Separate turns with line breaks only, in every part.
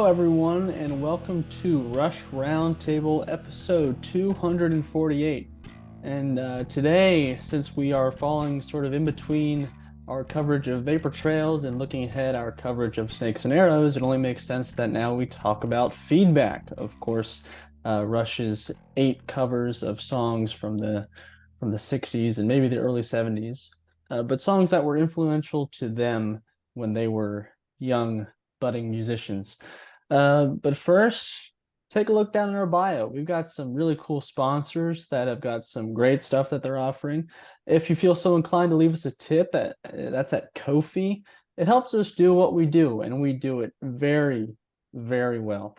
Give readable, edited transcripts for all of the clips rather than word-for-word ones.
Hello, everyone, and welcome to Rush Roundtable episode 248. And today, since we are falling sort of in between our coverage of Vapor Trails and looking ahead our coverage of Snakes and Arrows, it only makes sense that now we talk about feedback. Of course, Rush's 8 covers of songs from the 60s and maybe the early 70s, but songs that were influential to them when they were young budding musicians. But first, take a look down in our bio. We've got some really cool sponsors that have got some great stuff that they're offering. If you feel so inclined to leave us a tip, that's at Ko-fi. It helps us do what we do, and we do it very, very well.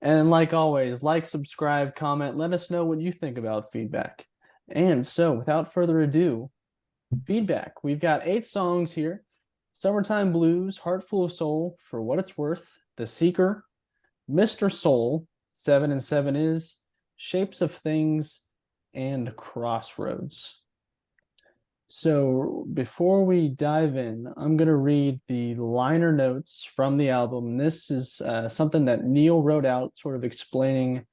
And like always, like, subscribe, comment, let us know what you think about feedback. And so, without further ado, feedback. We've got 8 songs here. Summertime Blues, Heart Full of Soul, For What It's Worth, The Seeker, Mr. Soul, 7 and 7 Is, Shapes of Things, and Crossroads. So before we dive in, I'm going to read the liner notes from the album. This is something that Neil wrote out, sort of explaining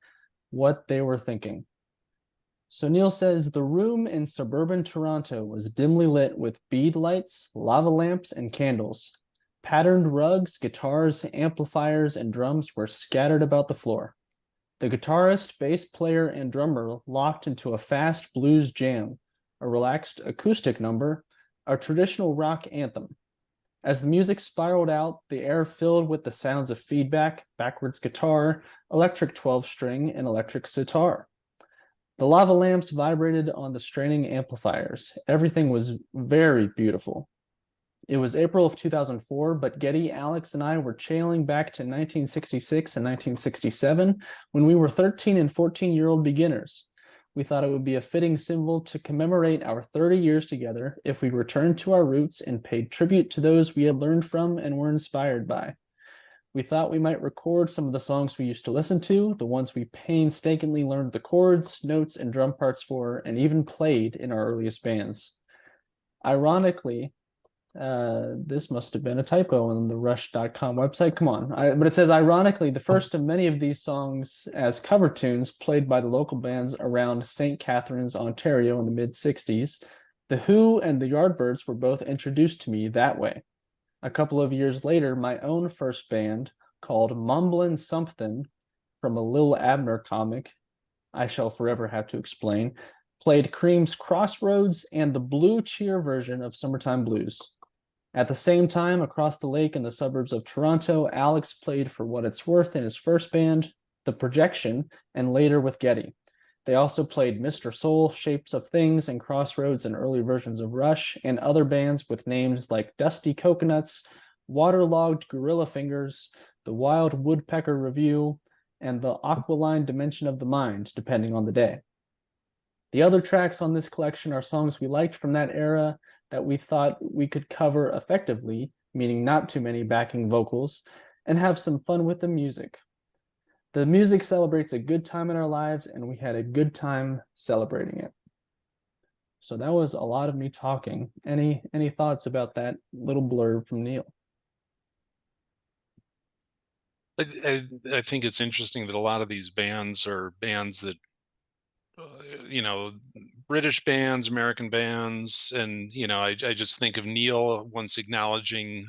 what they were thinking. So Neil says, the room in suburban Toronto was dimly lit with bead lights, lava lamps, and candles. Patterned rugs, guitars, amplifiers, and drums were scattered about the floor. The guitarist, bass player, and drummer locked into a fast blues jam, a relaxed acoustic number, a traditional rock anthem. As the music spiraled out, the air filled with the sounds of feedback, backwards guitar, electric 12-string, and electric sitar. The lava lamps vibrated on the straining amplifiers. Everything was very beautiful. It was April of 2004, but Getty, Alex, and I were trailing back to 1966 and 1967 when we were 13 and 14-year-old beginners. We thought it would be a fitting symbol to commemorate our 30 years together if we returned to our roots and paid tribute to those we had learned from and were inspired by. We thought we might record some of the songs we used to listen to, the ones we painstakingly learned the chords, notes, and drum parts for, and even played in our earliest bands. Ironically, this must have been a typo on the Rush.com website. Come on. But it says, ironically, the first of many of these songs as cover tunes played by the local bands around St. Catharines, Ontario in the mid-60s. The Who and the Yardbirds were both introduced to me that way. A couple of years later, my own first band, called Mumblin' Something, from a Lil Abner comic, I shall forever have to explain, played Cream's Crossroads and the Blue Cheer version of Summertime Blues. At the same time, across the lake in the suburbs of Toronto, Alex played For What It's Worth in his first band, The Projection, and later with Getty. They also played Mr. Soul, Shapes of Things, and Crossroads in early versions of Rush, and other bands with names like Dusty Coconuts, Waterlogged Gorilla Fingers, The Wild Woodpecker Review, and the Aquiline Dimension of the Mind, depending on the day. The other tracks on this collection are songs we liked from that era that we thought we could cover effectively, meaning not too many backing vocals, and have some fun with the music. The music celebrates a good time in our lives, and we had a good time celebrating it. So that was a lot of me talking. Any thoughts about that little blurb from Neil?
I think it's interesting that a lot of these bands are bands that, you know, British bands, American bands, and I just think of Neil once acknowledging,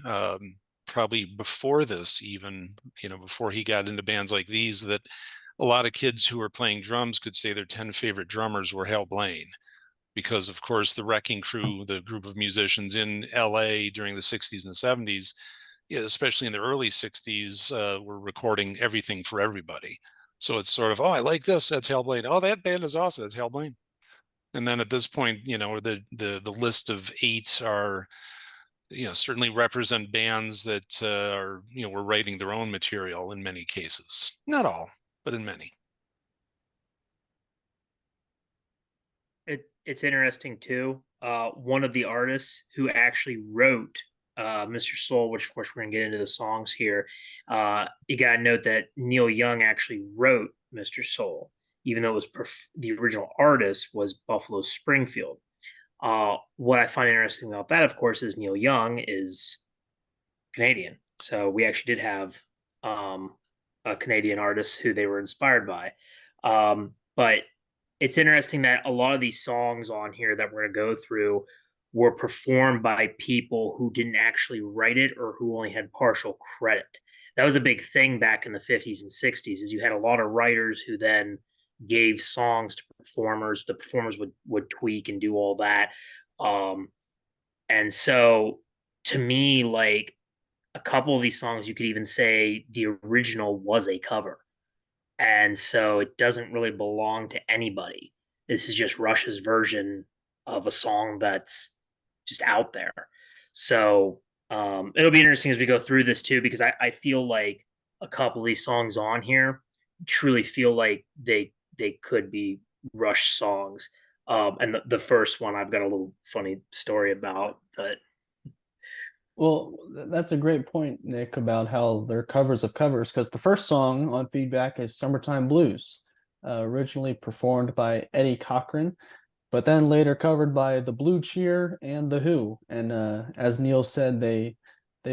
probably before this, even before he got into bands like these, that a lot of kids who were playing drums could say their 10 favorite drummers were Hal Blaine, because of course the Wrecking Crew, the group of musicians in LA during the 60s and 70s, yeah, especially in the early 60s, were recording everything for everybody. So it's sort of, oh, I like this, that's Hal Blaine. Oh, that band is awesome, that's Hal Blaine. And then at this point, the list of 8 are, certainly represent bands that are, were writing their own material in many cases. Not all, but in many.
It's interesting too. One of the artists who actually wrote Mr. Soul, which of course we're gonna get into the songs here. You got to note that Neil Young actually wrote Mr. Soul, even though it was the original artist was Buffalo Springfield. What I find interesting about that, of course, is Neil Young is Canadian, so we actually did have Canadian artists who they were inspired by. But it's interesting that a lot of these songs on here that we're going to go through were performed by people who didn't actually write it or who only had partial credit. That was a big thing back in the 50s and 60s, is you had a lot of writers who then gave songs to performers. The performers would tweak and do all that. Um, and so to me, like, a couple of these songs, you could even say the original was a cover. And so it doesn't really belong to anybody. This is just Rush's version of a song that's just out there. So it'll be interesting as we go through this too, because I feel like a couple of these songs on here truly feel like they could be Rush songs. And the first one I've got a little funny story about, but
Well, that's a great point, Nick, about how they're covers of covers, because the first song on Feedback is Summertime Blues, originally performed by Eddie Cochran, but then later covered by the Blue Cheer and the Who. And as Neil said, they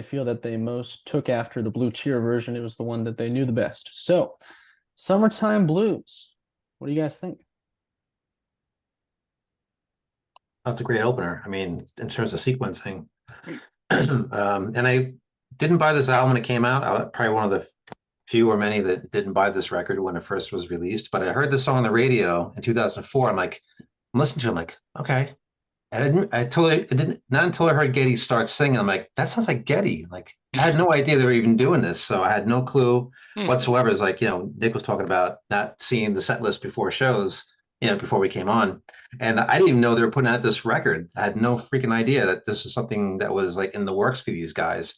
feel that they most took after the Blue Cheer version. It was the one that they knew the best. So, Summertime Blues. What do you guys think?
That's a great opener. I mean, in terms of sequencing. And I didn't buy this album when it came out. I probably one of the few or many that didn't buy this record when it first was released. But I heard this song on the radio in 2004. I'm listening to it. I'm like, okay. And I didn't, not until I heard Geddy start singing, I'm like, that sounds like Geddy. Like, I had no idea they were even doing this. So I had no clue whatsoever. It's like, Nick was talking about not seeing the set list before shows, before we came on. And I didn't even know they were putting out this record. I had no freaking idea that this was something that was like in the works for these guys.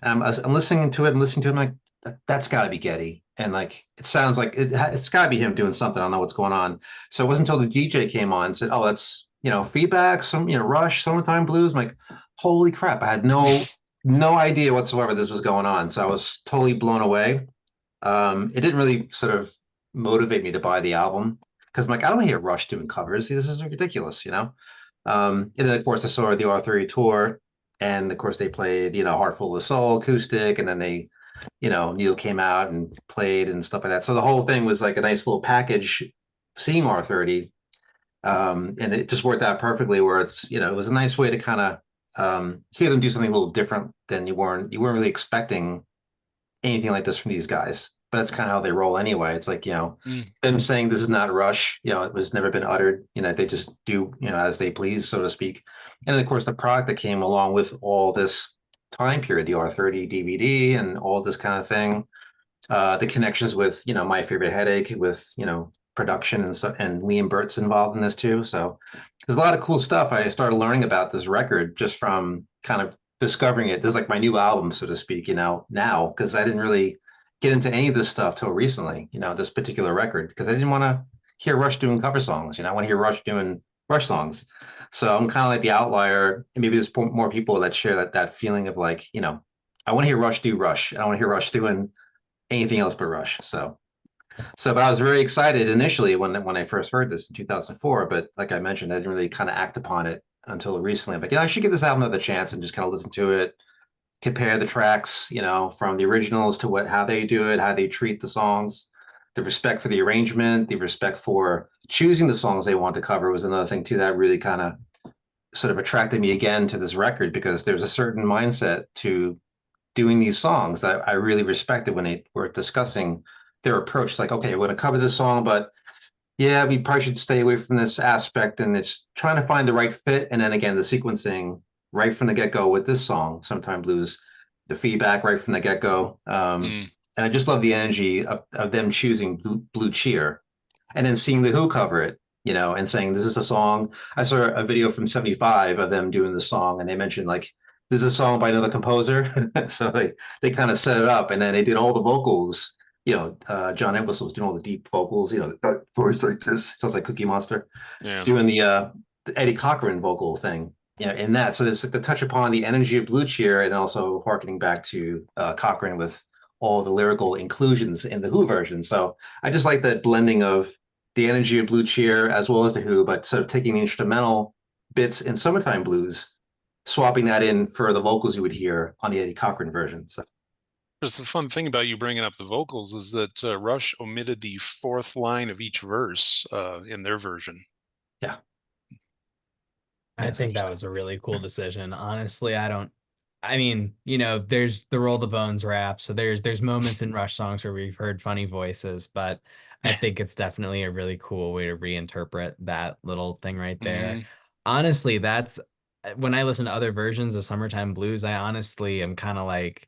I'm listening to it and listening to it. I'm like, that's got to be Geddy. And like, it sounds like it's got to be him doing something. I don't know what's going on. So it wasn't until the DJ came on and said, oh, that's, Feedback, Rush, Summertime Blues. I'm like, holy crap. I had no idea whatsoever this was going on. So I was totally blown away. It didn't really sort of motivate me to buy the album because I'm like, I don't hear Rush doing covers. This is ridiculous, And then, of course, I saw the R30 tour. And, of course, they played, Heart Full of Soul acoustic. And then they, Neil came out and played and stuff like that. So the whole thing was like a nice little package seeing R30. And it just worked out perfectly where it's, it was a nice way to kind of hear them do something a little different than you weren't really expecting anything like this from these guys. But that's kind of how they roll anyway. It's like, them saying this is not Rush, it was never been uttered, they just do, as they please, so to speak. And then, of course, the product that came along with all this time period, the R30 DVD and all this kind of thing, the connections with, My Favorite Headache with, production and stuff, and Liam Burt's involved in this too. So there's a lot of cool stuff. I started learning about this record just from kind of discovering it. This is like my new album, so to speak, now, because I didn't really get into any of this stuff till recently, this particular record, because I didn't want to hear Rush doing cover songs. I want to hear Rush doing Rush songs. So I'm kind of like the outlier. And maybe there's more people that share that feeling of like, I want to hear Rush do Rush. I don't want to hear Rush doing anything else but Rush. But I was very excited initially when I first heard this in 2004. But like I mentioned, I didn't really kind of act upon it until recently. But I should give this album another chance and just kind of listen to it, compare the tracks, from the originals to how they do it, how they treat the songs, the respect for the arrangement, the respect for choosing the songs they want to cover was another thing too that really kind of sort of attracted me again to this record, because there's a certain mindset to doing these songs that I really respected when they were discussing their approach. Like, okay, we're going to cover this song, but yeah, we probably should stay away from this aspect. And it's trying to find the right fit. And then again, the sequencing right from the get-go with this song, Sometime Blues, the feedback right from the get-go. And I just love the energy of them choosing Blue Cheer and then seeing the Who cover it, and saying, this is a song. I saw a video from 75 of them doing the song, and they mentioned like, this is a song by another composer. So they kind of set it up, and then they did all the vocals. John Entwistle was doing all the deep vocals, that voice like this, sounds like Cookie Monster, doing the Eddie Cochran vocal thing, in that. So there's like the touch upon the energy of Blue Cheer and also harkening back to Cochran with all the lyrical inclusions in the Who version. So I just like that blending of the energy of Blue Cheer as well as the Who, but sort of taking the instrumental bits in Summertime Blues, swapping that in for the vocals you would hear on the Eddie Cochran version. So
There's the fun thing about you bringing up the vocals is that Rush omitted the fourth line of each verse in their version.
Yeah.
I
That's
think that
interesting.
was a really cool decision. Honestly, I mean, there's the Roll the Bones rap, so there's moments in Rush songs where we've heard funny voices, but I think it's definitely a really cool way to reinterpret that little thing right there.
Mhm.
Honestly, that's when I listen to other versions of Summertime Blues, I honestly am kind of like,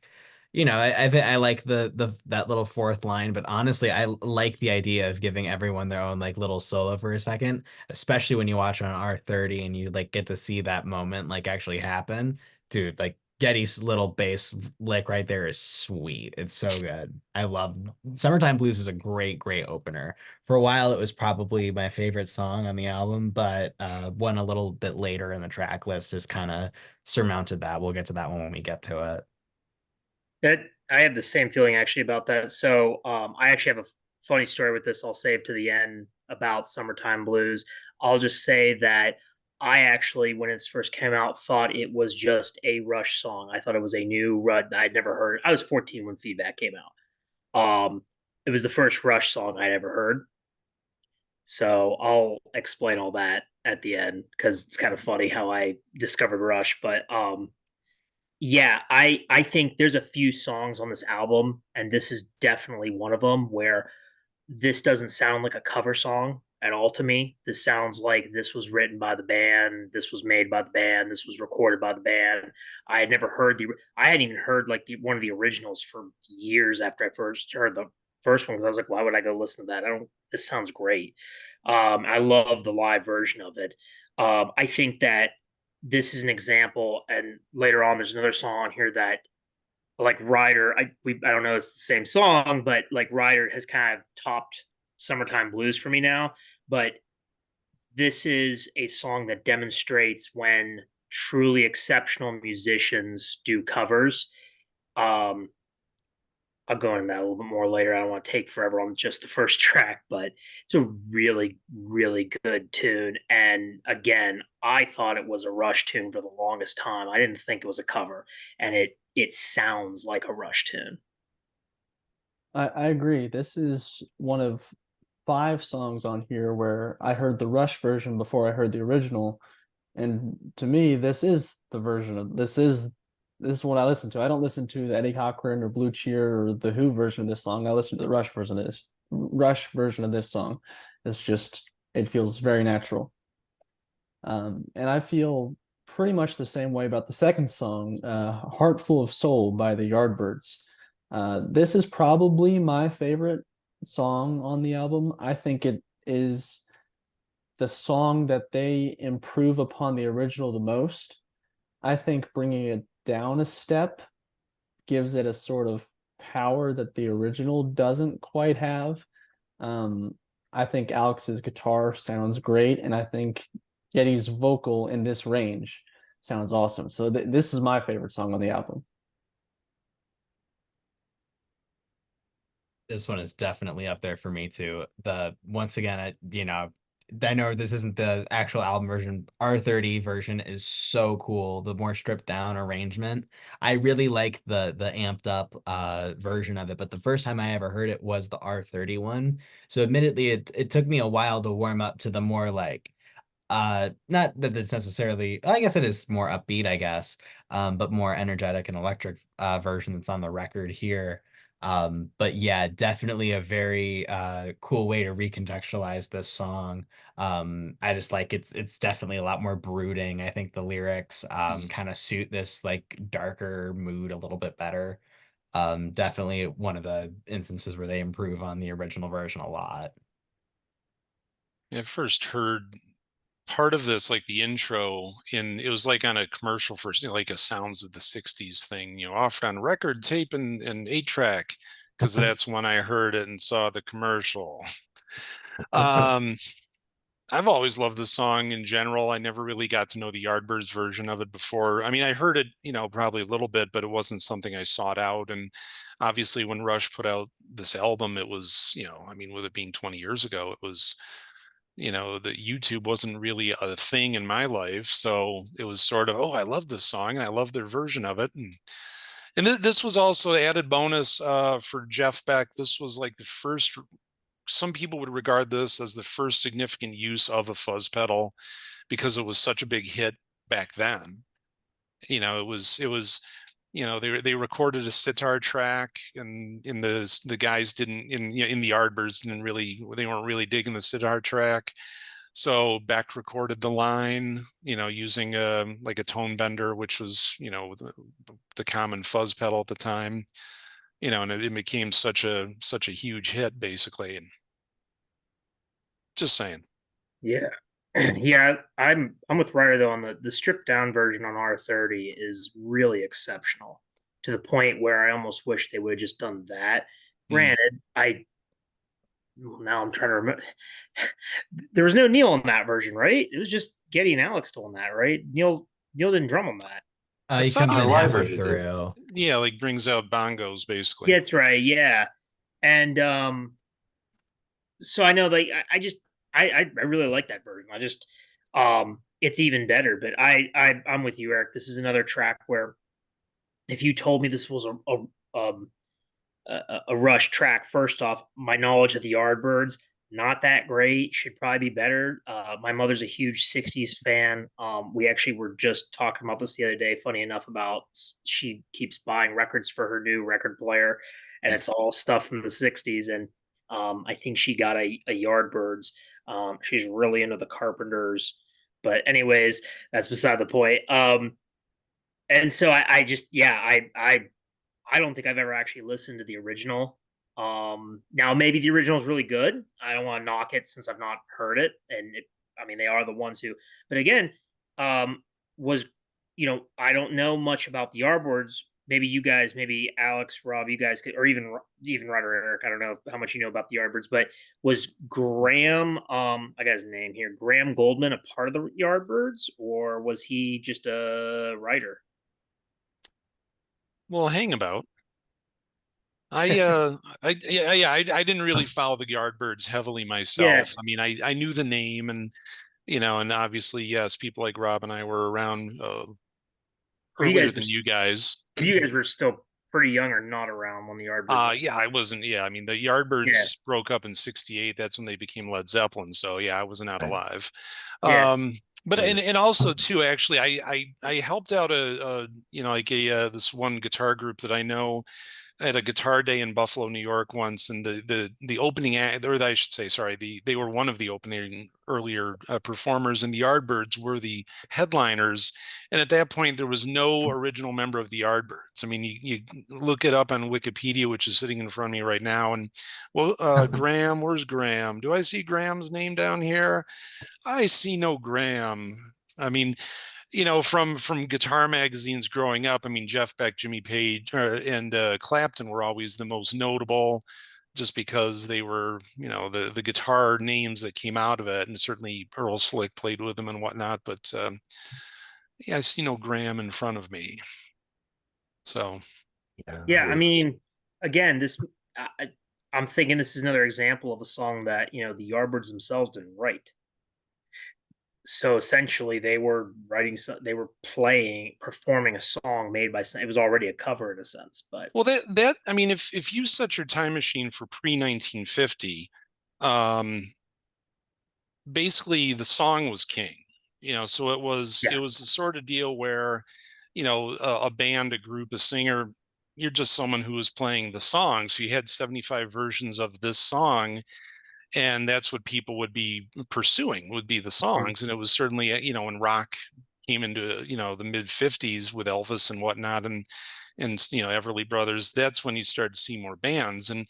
I like the that little fourth line, but honestly, I like the idea of giving everyone their own like little solo for a second, especially when you watch on R30 and you like get to see that moment like actually happen. Dude, like Getty's little bass lick right there is sweet. It's so good. I love Summertime Blues is a great, great opener. For a while, it was probably my favorite song on the album, but one a little bit later in the track list has kind of surmounted that. We'll get to that one when we get to it.
That I have the same feeling actually about that. So I actually have a funny story with this. I'll save to the end about Summertime Blues. I'll just say that I actually, when it first came out, thought it was just a Rush song. I thought it was a new Rudd that I'd never heard. I was 14 when Feedback came out. It was the first Rush song I'd ever heard. So I'll explain all that at the end because it's kind of funny how I discovered Rush. But yeah, I think there's a few songs on this album, and this is definitely one of them where this doesn't sound like a cover song at all to me. This sounds like this was written by the band, this was made by the band, this was recorded by the band. I hadn't even heard like one of the originals for years after I first heard the first one because I was like, why would I go listen to that? I don't. This sounds great. I love the live version of it. I think that this is an example, and later on, there's another song on here that like Ryder, I don't know, it's the same song, but like Ryder has kind of topped Summertime Blues for me now. But this is a song that demonstrates when truly exceptional musicians do covers. Um, I'll go into that a little bit more later. I don't want to take forever on just the first track, but it's a really, really good tune. And again, I thought it was a Rush tune for the longest time. I didn't think it was a cover, and it sounds like a Rush tune.
I agree. This is one of 5 songs on here where I heard the Rush version before I heard the original. And to me, this is the version of this is what I listen to. I don't listen to the Eddie Cochran or Blue Cheer or the Who version of this song. I listen to the Rush version of this song. It's just it feels very natural. And I feel pretty much the same way about the second song, "Heart Full of Soul" by the Yardbirds. This is probably my favorite song on the album. I think it is the song that they improve upon the original the most. I think bringing it down a step gives it a sort of power that the original doesn't quite have. Um, I think Alex's guitar sounds great, and I think Getty's vocal in this range sounds awesome. So this is my favorite song on the album.
This one is definitely up there for me too. The once again, I know this isn't the actual album version. R30 version is so cool. The more stripped down arrangement. I really like the amped up version of it, but the first time I ever heard it was the R30 one. So admittedly, it took me a while to warm up to the more like not that it's necessarily, I guess it is more upbeat, I guess, but more energetic and electric version that's on the record here. But yeah, definitely a very cool way to recontextualize this song. I just like it's definitely a lot more brooding. I think the lyrics kind of suit this like darker mood a little bit better. Definitely one of the instances where they improve on the original version a lot.
I first heard part of this, like the intro, in it was like on a commercial for like a Sounds of the '60s thing, offered on record, tape, and 8-track, because that's when I heard it and saw the commercial. Um, I've always loved the song in general. I never really got to know the Yardbirds version of it before. I mean, I heard it, probably a little bit, but it wasn't something I sought out. And obviously, when Rush put out this album, it was, I mean, with it being 20 years ago, it was, the YouTube wasn't really a thing in my life. So it was sort of, oh, I love this song and I love their version of it. And And this was also added bonus for Jeff Beck. This was like the first, some people would regard this as the first significant use of a fuzz pedal because it was such a big hit back then. It was they recorded a sitar track, and in the guys didn't in the Yardbirds didn't really, they weren't really digging the sitar track. So Beck recorded the line, using like a tone bender, which was, the common fuzz pedal at the time, and it became such a huge hit, basically. And just saying.
Yeah. Yeah, I'm with Ryder though on the stripped down version on R30 is really exceptional to the point where I almost wish they would have just done that. Granted, now I'm trying to remember. There was no Neil on that version, right? It was just Getty and Alex on that, right? Neil didn't drum on that.
I
He
thought
comes
he
in
live
halfway
version did.
through.
Yeah, like brings out bongos, basically.
That's right, yeah. And so I know, like, I really like that version. I just it's even better. But I'm with you, Eric. This is another track where if you told me this was a Rush track, first off, my knowledge of the Yardbirds not that great. Should probably be better. My mother's a huge '60s fan. We actually were just talking about this the other day. Funny enough, about she keeps buying records for her new record player, and it's all stuff from the '60s. And I think she got a Yardbirds. She's really into the Carpenters, but anyways, that's beside the point. And so I just, yeah, I don't think I've ever actually listened to the original. Now maybe the original is really good. I don't want to knock it since I've not heard it, and I mean they are the ones who. But again, was I don't know much about the Yardbirds. Maybe you guys, maybe Alex, Rob, you guys could, or even Ryder, Eric. I don't know how much you know about the Yardbirds, but was Graham, I got his name here, Graham Goldman, a part of the Yardbirds, or was he just a writer?
Well, hang about. I didn't really follow the Yardbirds heavily
Yeah,
myself. I mean, I knew the name, and obviously, yes, people like Rob and I were around
or you
earlier
guys were
than you guys.
you guys were still pretty young or not around when the Yardbirds.
Yeah, I wasn't. Yeah, I mean, the
Yeah,
Yardbirds broke up in '68. That's when they became Led Zeppelin. So yeah, I wasn't out
Right.
alive.
yeah.
But
Right.
and also too, actually, I helped out like this one guitar group that I know at a guitar day in Buffalo, New York once, and the opening act, or I should say, sorry, they were one of the opening earlier performers, and the Yardbirds were the headliners. And at that point, there was no original member of the Yardbirds. I mean, you look it up on Wikipedia, which is sitting in front of me right now, and well, Graham, where's Graham? Do I see Graham's name down here? I see no Graham. I mean, from guitar magazines growing up, I mean, Jeff Beck, Jimmy Page, and Clapton were always the most notable, just because they were, the guitar names that came out of it, and certainly Earl Slick played with them and whatnot. But yeah, I see no Graham in front of me. So
Yeah, I mean, again, I'm thinking this is another example of a song that the Yardbirds themselves didn't write. So essentially, they were they were performing a song made by. It was already a cover in a sense, but
well, that I mean, if you set your time machine for pre 1950, um, basically the song was king. So
yeah,
it was the sort of deal where, a band, a group, a singer, you're just someone who was playing the song. So you had 75 versions of this song, and that's what people would be pursuing, would be the songs. And it was certainly, when rock came into, the mid 50s with Elvis and whatnot, and Everly Brothers, that's when you started to see more bands. And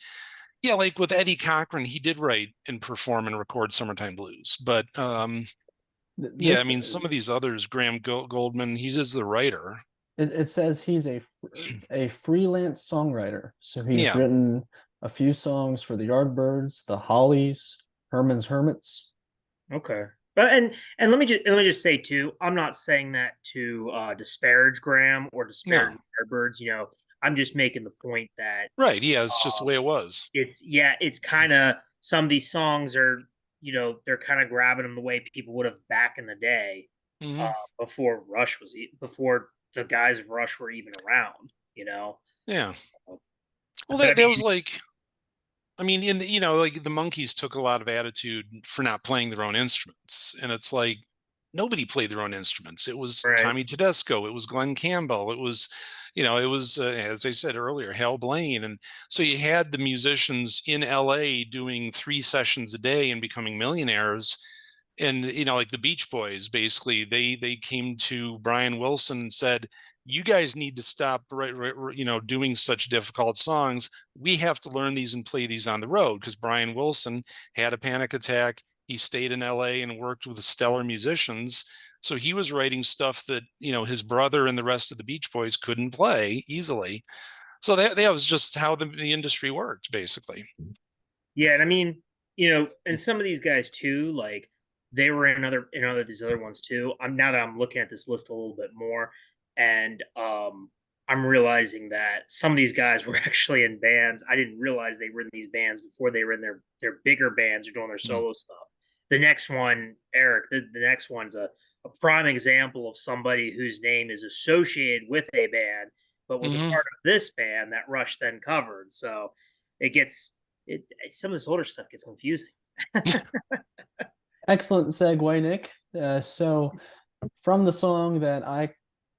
yeah, like with Eddie Cochran, he did write and perform and record Summertime Blues. But yeah, I
This
mean, some of these others, Graham Goldman, he's just the writer.
it says he's a freelance songwriter, so he's
Yeah.
written a few songs for the Yardbirds, the Hollies, Herman's Hermits.
okay. But and let me just say too, I'm not saying that to disparage Graham or disparage
No.
Yardbirds. I'm just making the point that
Right. Yeah, it's just the way it was.
it's kind of some of these songs are they're kind of grabbing them the way people would have back in the day
Hmm.
before Rush was before the guys of Rush were even around. you know.
Yeah. Well,
But I
that was
mean,
like, I mean, in the, you know, like the Monkees took a lot of attitude for not playing their own instruments, and it's like nobody played their own instruments. It was
right.
Tommy Tedesco, it was Glenn Campbell, it was, you know, it was as I said earlier, Hal Blaine, and so you had the musicians in L.A. doing 3 sessions a day and becoming millionaires. And you know, like the Beach Boys, basically, they came to Brian Wilson and said, "You guys need to stop, you know, doing such difficult songs. We have to learn these and play these on the road." Because Brian Wilson had a panic attack. He stayed in LA and worked with stellar musicians. So he was writing stuff that, you know, his brother and the rest of the Beach Boys couldn't play easily. So that was just how the industry worked, basically.
Yeah, and I mean, you know, and some of these guys too, like they were in other these other ones too. I'm now that I'm looking at this list a little bit more, and I'm realizing that some of these guys were actually in bands. I didn't realize they were in these bands before they were in their bigger bands or doing their
Mm.
solo stuff. The next one, Eric, the next one's a prime example of somebody whose name is associated with a band, but was a
Mm-hmm.
part of this band that Rush then covered. So it gets some of this older stuff gets confusing.
Excellent segue, Nick. So, from the song that I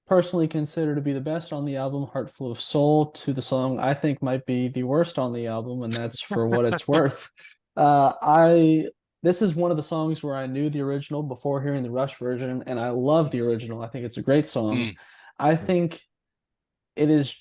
personally consider to be the best on the album, Heart Full of Soul, to the song I think might be the worst on the album, and that's For What It's Worth. I This is one of the songs where I knew the original before hearing the Rush version, and I love the original. I think it's a great song.
Mm.
I think it is,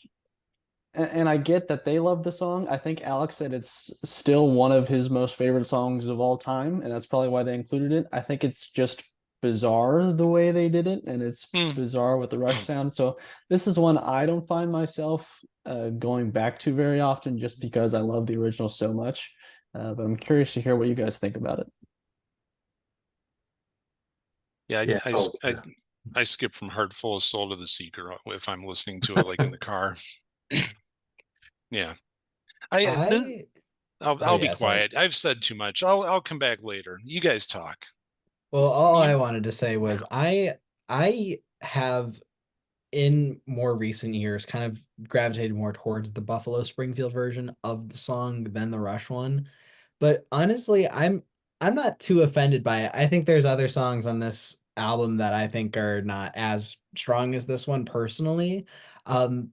and I get that they love the song. I think Alex said it's still one of his most favorite songs of all time, and that's probably why they included it. I think it's just bizarre the way they did it, and it's
Mm.
bizarre with the Rush sound. So this is one I don't find myself going back to very often, just because I love the original so much. But I'm curious to hear what you guys think about it.
Yeah,
Yeah. So
I skip from Heart Full of Soul to The Seeker if I'm listening to it like in the car. Yeah.
I oh
I'll be
yeah, sorry.
quiet. I've said too much. I'll come back later. You guys talk.
Well, all I
You
wanted to say was I have in more recent years kind of gravitated more towards the Buffalo Springfield version of the song than the Rush one. But honestly, I'm not too offended by it. I think there's other songs on this album that I think are not as strong as this one personally. Um,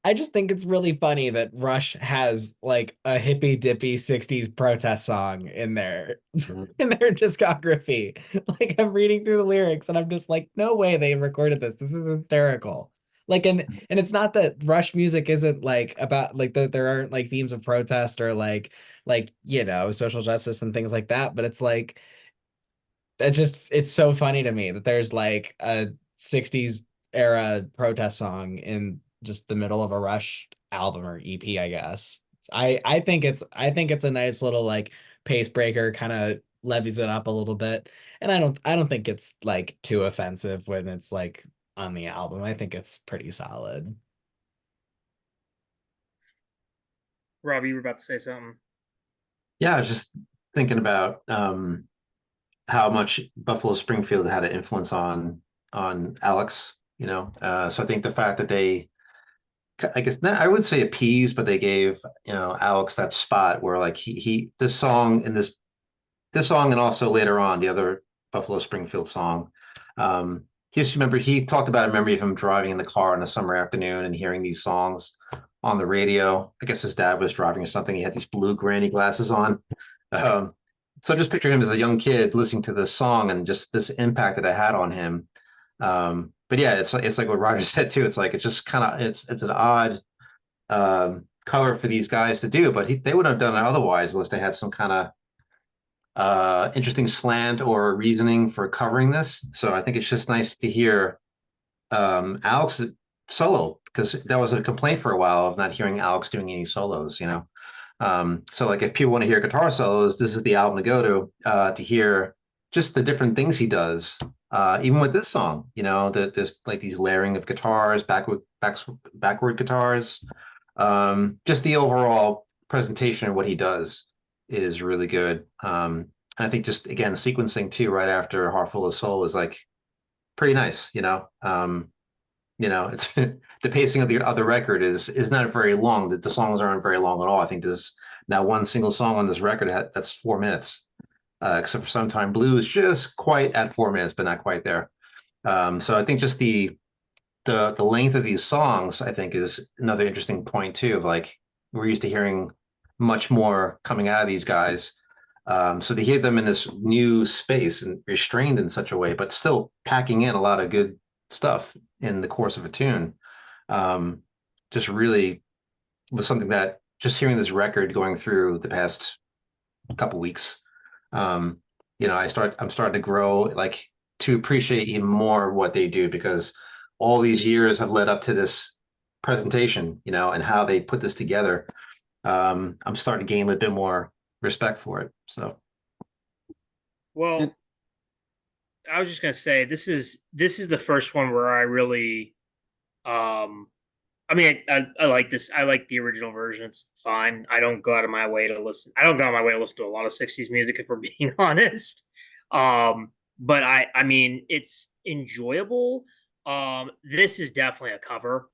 I just think it's really funny that Rush has like a hippy dippy 60s protest song in their
Mhm.
in their discography. Like I'm reading through the lyrics and I'm just like, no way they recorded this. This is hysterical. Like and it's not that Rush music isn't like about like that there aren't like themes of protest or like you know social justice and things like that, but it's like it's so funny to me that there's like a 60s era protest song in just the middle of a Rush album or EP, I guess. I think it's a nice little like pace breaker, kind of levies it up a little bit. And I don't think it's like too offensive when it's like on the album. I think it's pretty solid.
Rob, you were about to say something.
Yeah, I was just thinking about how much Buffalo Springfield had an influence on Alex, you know. So I think the fact that they, I guess I would say appeased, but they gave, you know, Alex that spot where like he this song and this song and also later on the other Buffalo Springfield song. He just remember he talked about a memory of him driving in the car on a summer afternoon and hearing these songs on the radio. I guess his dad was driving or something. He had these blue granny glasses on. Um, so just picture him as a young kid listening to this song and just this impact that it had on him. But yeah, it's like what Roger said too. It's like it's just kind of it's an odd cover for these guys to do, but they wouldn't have done it otherwise unless they had some kind of interesting slant or reasoning for covering this. So I think it's just nice to hear Alex solo because that was a complaint for a while of not hearing Alex doing any solos, you know. So like if people want to hear guitar solos, this is the album to go to hear just the different things he does. Even with this song, you know, there's like these layering of guitars, backward guitars. Just the overall presentation of what he does is really good. And I think just again sequencing too right after Heart Full of Soul is like pretty nice, you know. it's the pacing of the record is not very long. The songs aren't very long at all. I think there's now one single song on this record that's 4 minutes, except for Sometime Blues, just quite at 4 minutes, but not quite there. So I think just the length of these songs, I think, is another interesting point too. Of like we're used to hearing much more coming out of these guys. So to hear them in this new space and restrained in such a way, but still packing in a lot of good stuff in the course of a tune, just really was something that just hearing this record going through the past couple weeks, I'm starting to grow, like, to appreciate even more of what they do, because all these years have led up to this presentation, and how they put this together. I'm starting to gain a bit more respect for it. So,
Well, I was just gonna say this is the first one where I really, I mean, I like this. I like the original version. It's fine. I don't go out of my way to listen. I don't go out of my way to listen to a lot of '60s music, if we're being honest. But I mean, it's enjoyable. This is definitely a cover.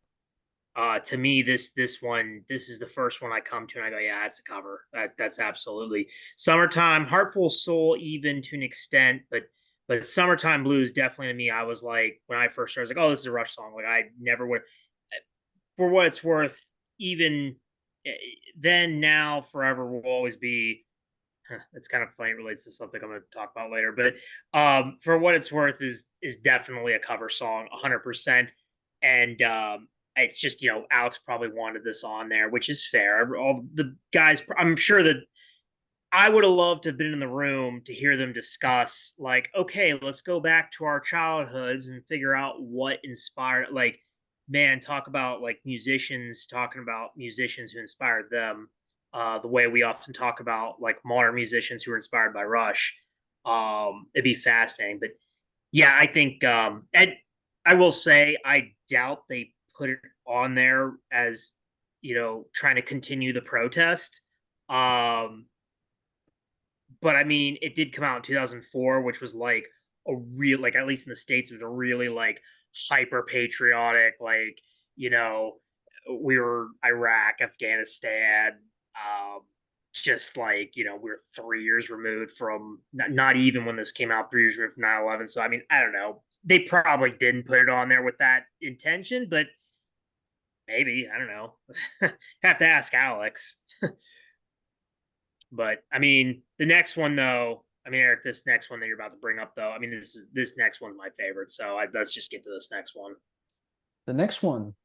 To me, this is the first one I come to and I go, yeah, it's a cover. That's absolutely Summertime, Heartful Soul, even to an extent, but Summertime Blues definitely to me. I was like, when I first started, I was like, oh, this is a Rush song. Like I never would. For what it's worth, even then, now, forever will always be. It's kind of funny. It relates to something I'm going to talk about later, but for what it's worth, is definitely a cover song, 100%. And it's just, Alex probably wanted this on there, which is fair. All the guys, I'm sure that I would have loved to have been in the room to hear them discuss, like, okay, let's go back to our childhoods and figure out what inspired, like, man, talk about like musicians talking about musicians who inspired them, the way we often talk about like modern musicians who were inspired by Rush. It'd be fascinating. But yeah, I think, and I will say, I doubt they put it on there as, trying to continue the protest. Um, but I mean, it did come out in 2004, which was like a real, like, at least in the States, it was a really like hyper patriotic, like, you know, we were Iraq, Afghanistan, um, just like, we were 3 years removed from, not even when this came out, 3 years removed from 9/11. So, I mean, I don't know. They probably didn't put it on there with that intention, but maybe, I don't know. Have to ask Alex. But I mean, the next one though, I mean, Eric, this next one that you're about to bring up though, I mean, this next one's my favorite. So let's just get to this next one.
The next one,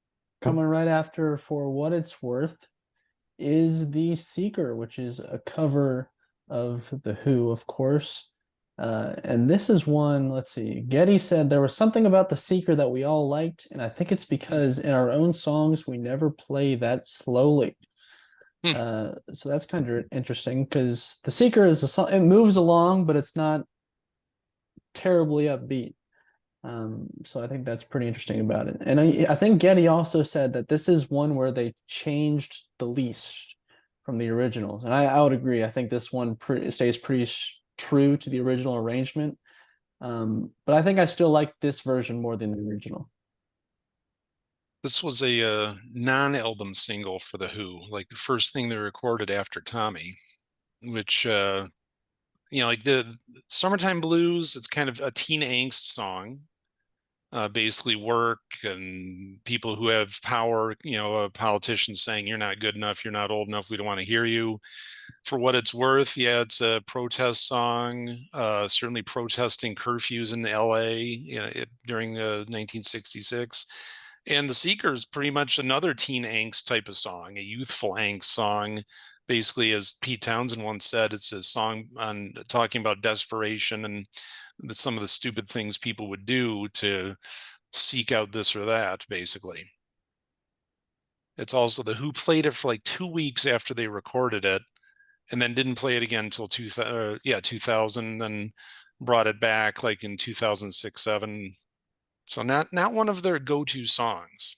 coming right after For What It's Worth, is The Seeker, which is a cover of The Who, of course. And this is one, let's see, Getty said there was something about The Seeker that we all liked, and I think it's because in our own songs we never play that slowly. So that's kind of interesting, because The Seeker is a song, it moves along, but it's not terribly upbeat. So I think that's pretty interesting about it. And I think Getty also said that this is one where they changed the least from the originals. And I would agree. I think this one stays pretty true to the original arrangement. But I think I still like this version more than the original.
This was a non-album single for The Who, like the first thing they recorded after Tommy, which, like the Summertime Blues, it's kind of a teen angst song. Basically work and people who have power, a politician saying, you're not good enough, you're not old enough, we don't want to hear you. For What It's Worth, yeah, it's a protest song, certainly protesting curfews in LA, during 1966. And The Seeker is pretty much another teen angst type of song, a youthful angst song. Basically, as Pete Townsend once said, it's a song on talking about desperation and some of the stupid things people would do to seek out this or that, basically. It's also The Who played it for like 2 weeks after they recorded it, and then didn't play it again until 2000, then brought it back like in 2006, 7. So not one of their go-to songs.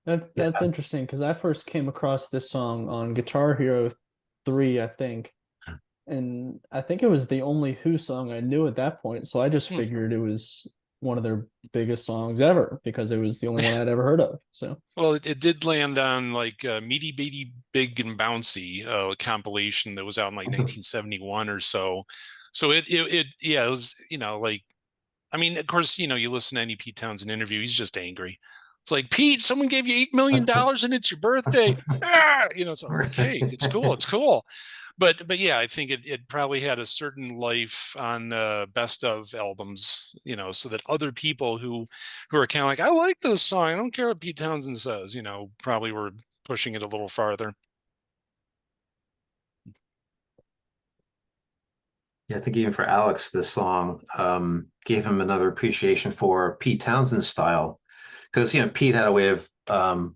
That's interesting, because I first came across this song on Guitar Hero 3, I think. And I think it was the only Who song I knew at that point, so I just figured it was one of their biggest songs ever because it was the only one I'd ever heard of. So,
well, it did land on like Meaty Beaty Big and Bouncy, a compilation that was out in like 1971 or so. So yeah, it was, like, I mean, of course, you listen to any Pete Townsend interview, he's just angry. It's like, Pete, someone gave you $8 million and it's your birthday. Ah! So okay, it's cool, it's cool. But yeah, I think it probably had a certain life on best of albums, so that other people who are kind of like, I like this song, I don't care what Pete Townsend says, probably were pushing it a little farther.
Yeah, I think even for Alex, this song gave him another appreciation for Pete Townsend's style, because Pete had a way of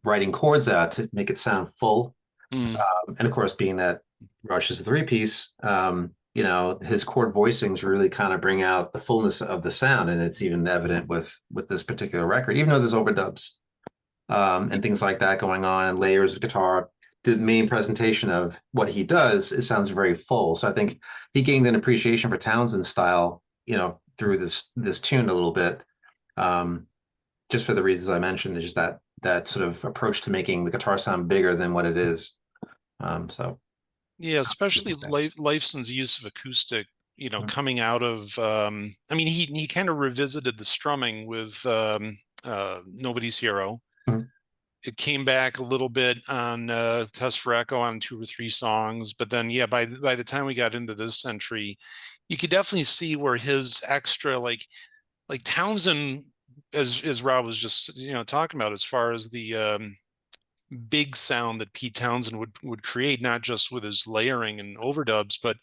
writing chords out to make it sound full,
Mm.
and of course, being that Rush is a three-piece, his chord voicings really kind of bring out the fullness of the sound, and it's even evident with this particular record, even though there's overdubs and things like that going on, and layers of guitar. The main presentation of what he does, it sounds very full. So I think he gained an appreciation for Townsend's style, through this tune a little bit, just for the reasons I mentioned. Is just that sort of approach to making the guitar sound bigger than what it is. So
yeah, especially Lifeson's use of acoustic, coming out of, I mean, he kind of revisited the strumming with Nobody's Hero.
Mhm.
It came back a little bit on Test for Echo on 2 or 3 songs, but then yeah, by the time we got into this century, you could definitely see where his extra, like Townsend, as Rob was just talking about, as far as the big sound that Pete Townsend would create, not just with his layering and overdubs, but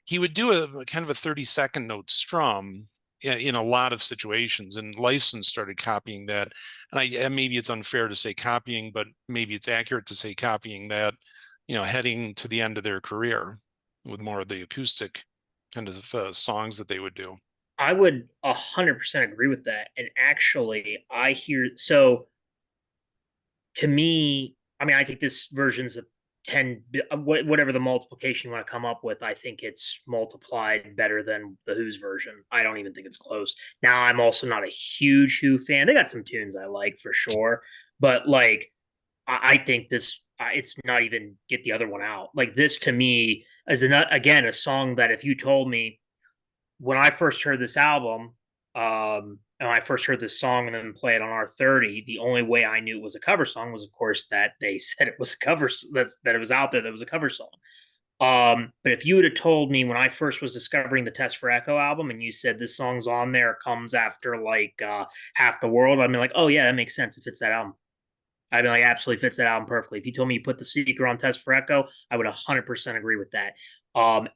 he would do a kind of a 30-second note strum in a lot of situations, and Lifeson started copying that. And maybe it's unfair to say copying, but maybe it's accurate to say copying that, heading to the end of their career with more of the acoustic kind of songs that they would do.
I would 100% agree with that. And actually, I hear so to me, I mean, I think this version's a 10, whatever the multiplication you want to come up with. I think it's multiplied better than the Who's version. I don't even think it's close. Now, I'm also not a huge Who fan. They got some tunes I like for sure, but like, I think this, it's not even get the other one out. Like, this to me is again a song that if you told me when I first heard this album, and I first heard this song and then play it on R30, the only way I knew it was a cover song was, of course, that they said it was a cover. That it was out there. That was a cover song. But if you would have told me when I first was discovering the Test for Echo album, and you said this song's on there, comes after like Half the World, I'd be like, oh yeah, that makes sense. It fits that album. I'd be like, absolutely fits that album perfectly. If you told me you put The Seeker on Test for Echo, I would 100% agree with that.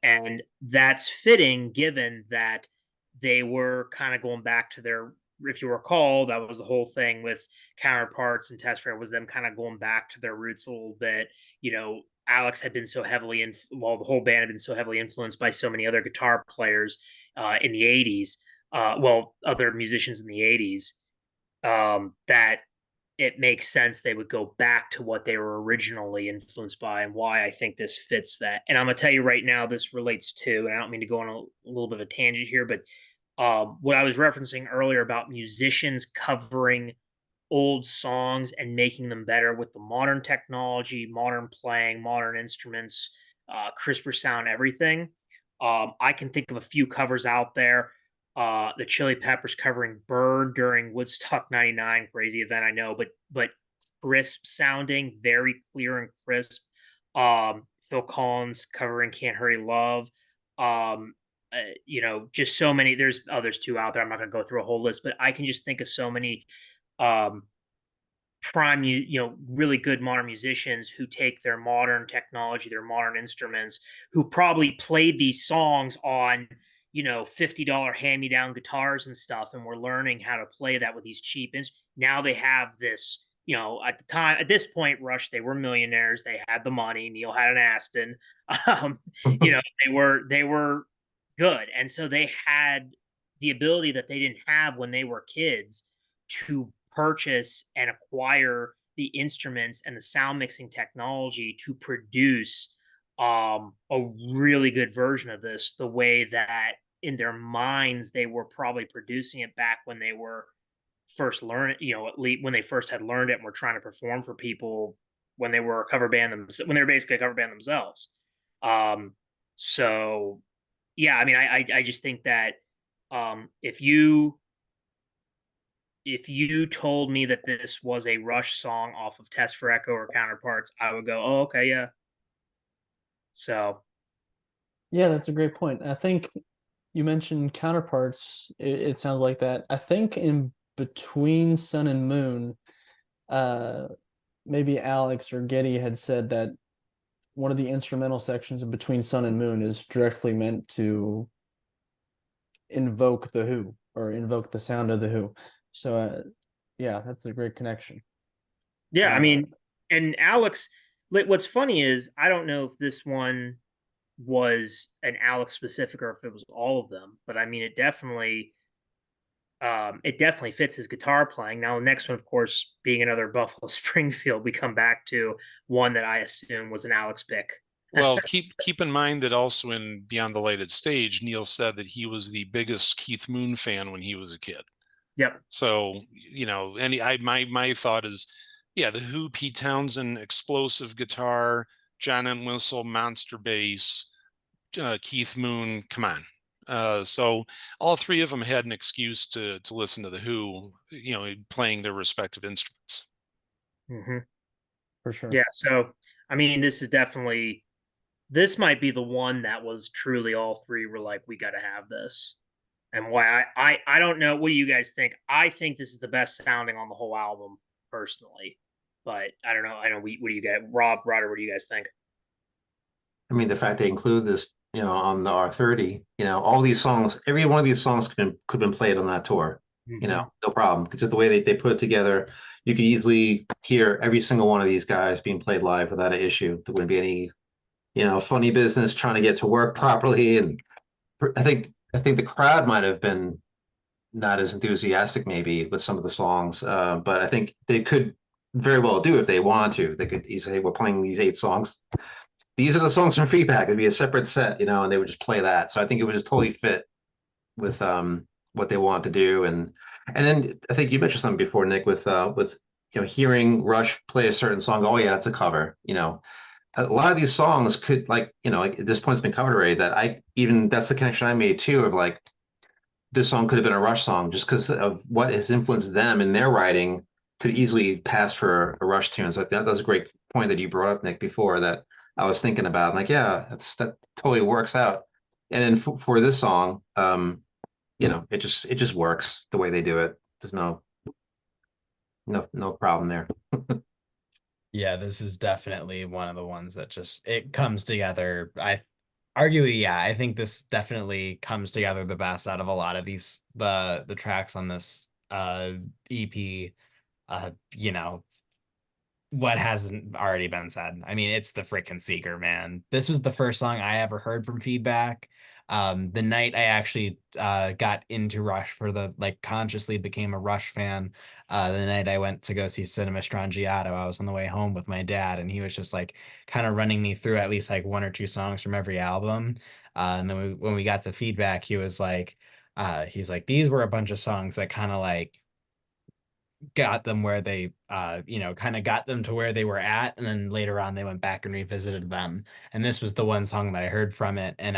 And that's fitting given that they were kind of going back to their, if you recall, that was the whole thing with Counterparts and Test for Echo, was them kind of going back to their roots a little bit. Alex had been so heavily the whole band had been so heavily influenced by so many other guitar players in the 80s, other musicians in the 80s, that it makes sense they would go back to what they were originally influenced by, and why I think this fits that. And I'm gonna tell you right now, this relates to, and I don't mean to go on a little bit of a tangent here, but what I was referencing earlier about musicians covering old songs and making them better with the modern technology, modern playing, modern instruments, crisper sound, everything. I can think of a few covers out there. The Chili Peppers covering "Bird" during Woodstock '99, crazy event, I know, but crisp sounding, very clear and crisp. Phil Collins covering "Can't Hurry Love." Just so many. There's others too out there. I'm not going to go through a whole list, but I can just think of so many um, really good modern musicians who take their modern technology, their modern instruments, who probably played these songs on, $50 hand-me-down guitars and stuff, and we're learning how to play that with these cheap instruments. Now they have this, at this point, Rush, they were millionaires. They had the money. Neil had an Aston. Um, they were good. And so they had the ability that they didn't have when they were kids to purchase and acquire the instruments and the sound mixing technology to produce a really good version of this the way that in their minds they were probably producing it back when they were first learning, at least when they first had learned it and were trying to perform for people when they were a cover band when they were basically a cover band themselves. So yeah, I mean, I just think that if you told me that this was a Rush song off of Test for Echo or Counterparts, I would go, oh, okay, yeah. So
Yeah, that's a great point. I think you mentioned Counterparts. It sounds like that. I think in between Sun and Moon, uh, maybe Alex or Getty had said that one of the instrumental sections in between Sun and Moon is directly meant to invoke the Who or invoke the sound of the Who. So, yeah, that's a great connection.
yeah, I mean, and Alex, what's funny is I don't know if this one was an Alex specific or if it was all of them, but I mean, it definitely fits his guitar playing. Now, the next one, of course, being another Buffalo Springfield, we come back to one that I assume was an Alex pick.
Well, keep in mind that also in Beyond the Lighted Stage, Neil said that he was the biggest Keith Moon fan when he was a kid.
Yep.
So, my thought is, yeah, the Who, Pete Townsend, explosive guitar, John Entwistle, monster bass, Keith Moon, come on. So all three of them had an excuse to listen to the Who, playing their respective instruments.
Mm-hmm.
For sure.
Yeah. So, I mean, this might be the one that was truly all three were like, we got to have this. And why I don't know. What do you guys think? I think this is the best sounding on the whole album, personally. But I don't know. What do you guys, Rodder, what do you guys think?
I mean, the fact they include this, on the R30, all these songs, every one of these songs could have been played on that tour, no problem. Because the way they put it together, you could easily hear every single one of these guys being played live without an issue. There wouldn't be any, funny business trying to get to work properly. And I think the crowd might have been not as enthusiastic maybe with some of the songs, but I think they could very well do if they wanted to. They could easily say, we're playing these 8 songs. These are the songs from Feedback. It'd be a separate set, and they would just play that. So I think it would just totally fit with what they want to do. And then I think you mentioned something before, Nick, with hearing Rush play a certain song. Oh yeah, that's a cover. A lot of these songs could like at this point it's been covered already. That's the connection I made too of like this song could have been a Rush song just because of what has influenced them in their writing could easily pass for a Rush tune. So that was a great point that you brought up, Nick, before that I was thinking about. I'm like, yeah, that totally works out. And then for this song, it just works the way they do it. There's no problem there.
Yeah, this is definitely one of the ones that just it comes together. Arguably, yeah, I think this definitely comes together the best out of a lot of these the tracks on this EP. What hasn't already been said. I mean, it's the freaking Seeker, man. This was the first song I ever heard from Feedback. The night I actually got into Rush consciously became a Rush fan. The night I went to go see Cinema Strangiato, I was on the way home with my dad, and he was just like kind of running me through at least like 1 or 2 songs from every album. And then when we got to Feedback, he's like, these were a bunch of songs that kind of like got them where they kind of got them to where they were at, and then later on they went back and revisited them, and this was the one song that I heard from it, and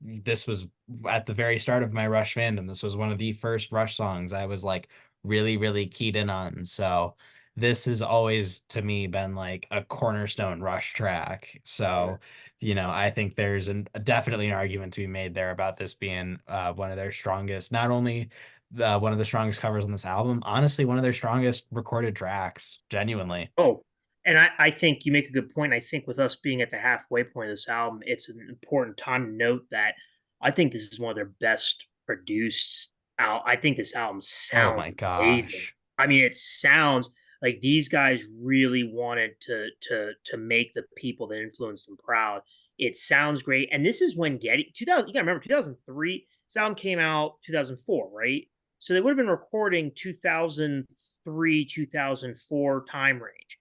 this was at the very start of my Rush fandom. This was one of the first Rush songs I was like really keyed in on. So this has always to me been like a cornerstone Rush track. So I think there's definitely an argument to be made there about this being one of their strongest, not only one of the strongest covers on this album. Honestly, one of their strongest recorded tracks, genuinely.
Oh, and I think you make a good point. I think with us being at the halfway point of this album, it's an important time to note that I think this is one of their best produced out. I think this album
Oh
sounds
my
amazing.
gosh.
I mean, it sounds like these guys really wanted to make the people that influenced them proud. It sounds great. And this is when Getty 2000, you gotta remember 2003, sound came out 2004, right? So they would have been recording 2003, 2004 time range.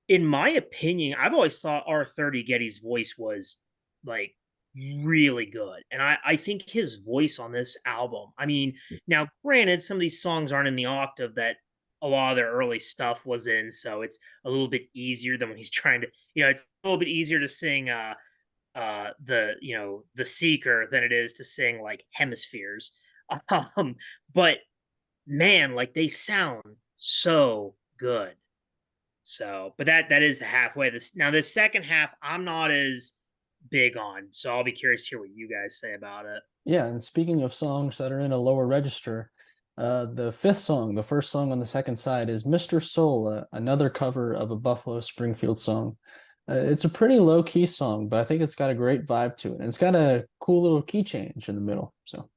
In my opinion, I've always thought R30 Getty's voice was like really good. And I think his voice on this album, I mean, now granted, some of these songs aren't in the octave that a lot of their early stuff was in, so it's a little bit easier than when he's trying to, it's a little bit easier to sing the Seeker than it is to sing like Hemispheres. Um, but man, like they sound so good. So, but that is the halfway. This now the second half, I'm not as big on. So I'll be curious to hear what you guys say about it.
Yeah, and speaking of songs that are in a lower register, the fifth song, the first song on the second side, is Mr. Soul, another cover of a Buffalo Springfield song. It's a pretty low key song, but I think it's got a great vibe to it. And it's got a cool little key change in the middle. So,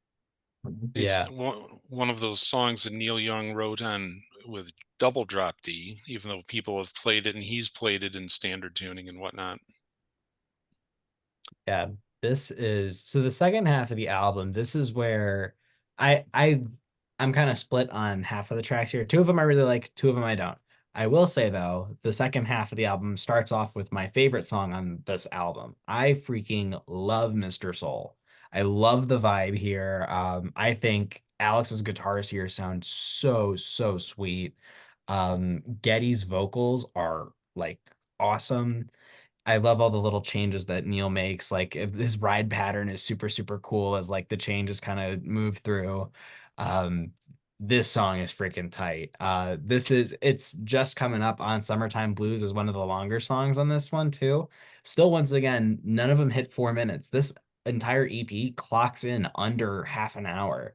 It's
Yeah.
one of those songs that Neil Young wrote on with double drop D, even though people have played it and he's played it in standard tuning and whatnot.
Yeah, this is so the second half of the album. This is where I'm kind of split on half of the tracks here. Two of them I really like, two of them I don't. I will say though, the second half of the album starts off with my favorite song on this album. I freaking love Mr. Soul. I love the vibe here. I think Alex's guitars here sound so sweet. Getty's vocals are like awesome. I love all the little changes that Neil makes. Like his ride pattern is super cool as like the changes kind of move through. Um, this song is freaking tight. It's just coming up on Summertime Blues as one of the longer songs on this one too. Still, once again, none of them hit 4 minutes. This entire EP clocks in under half an hour.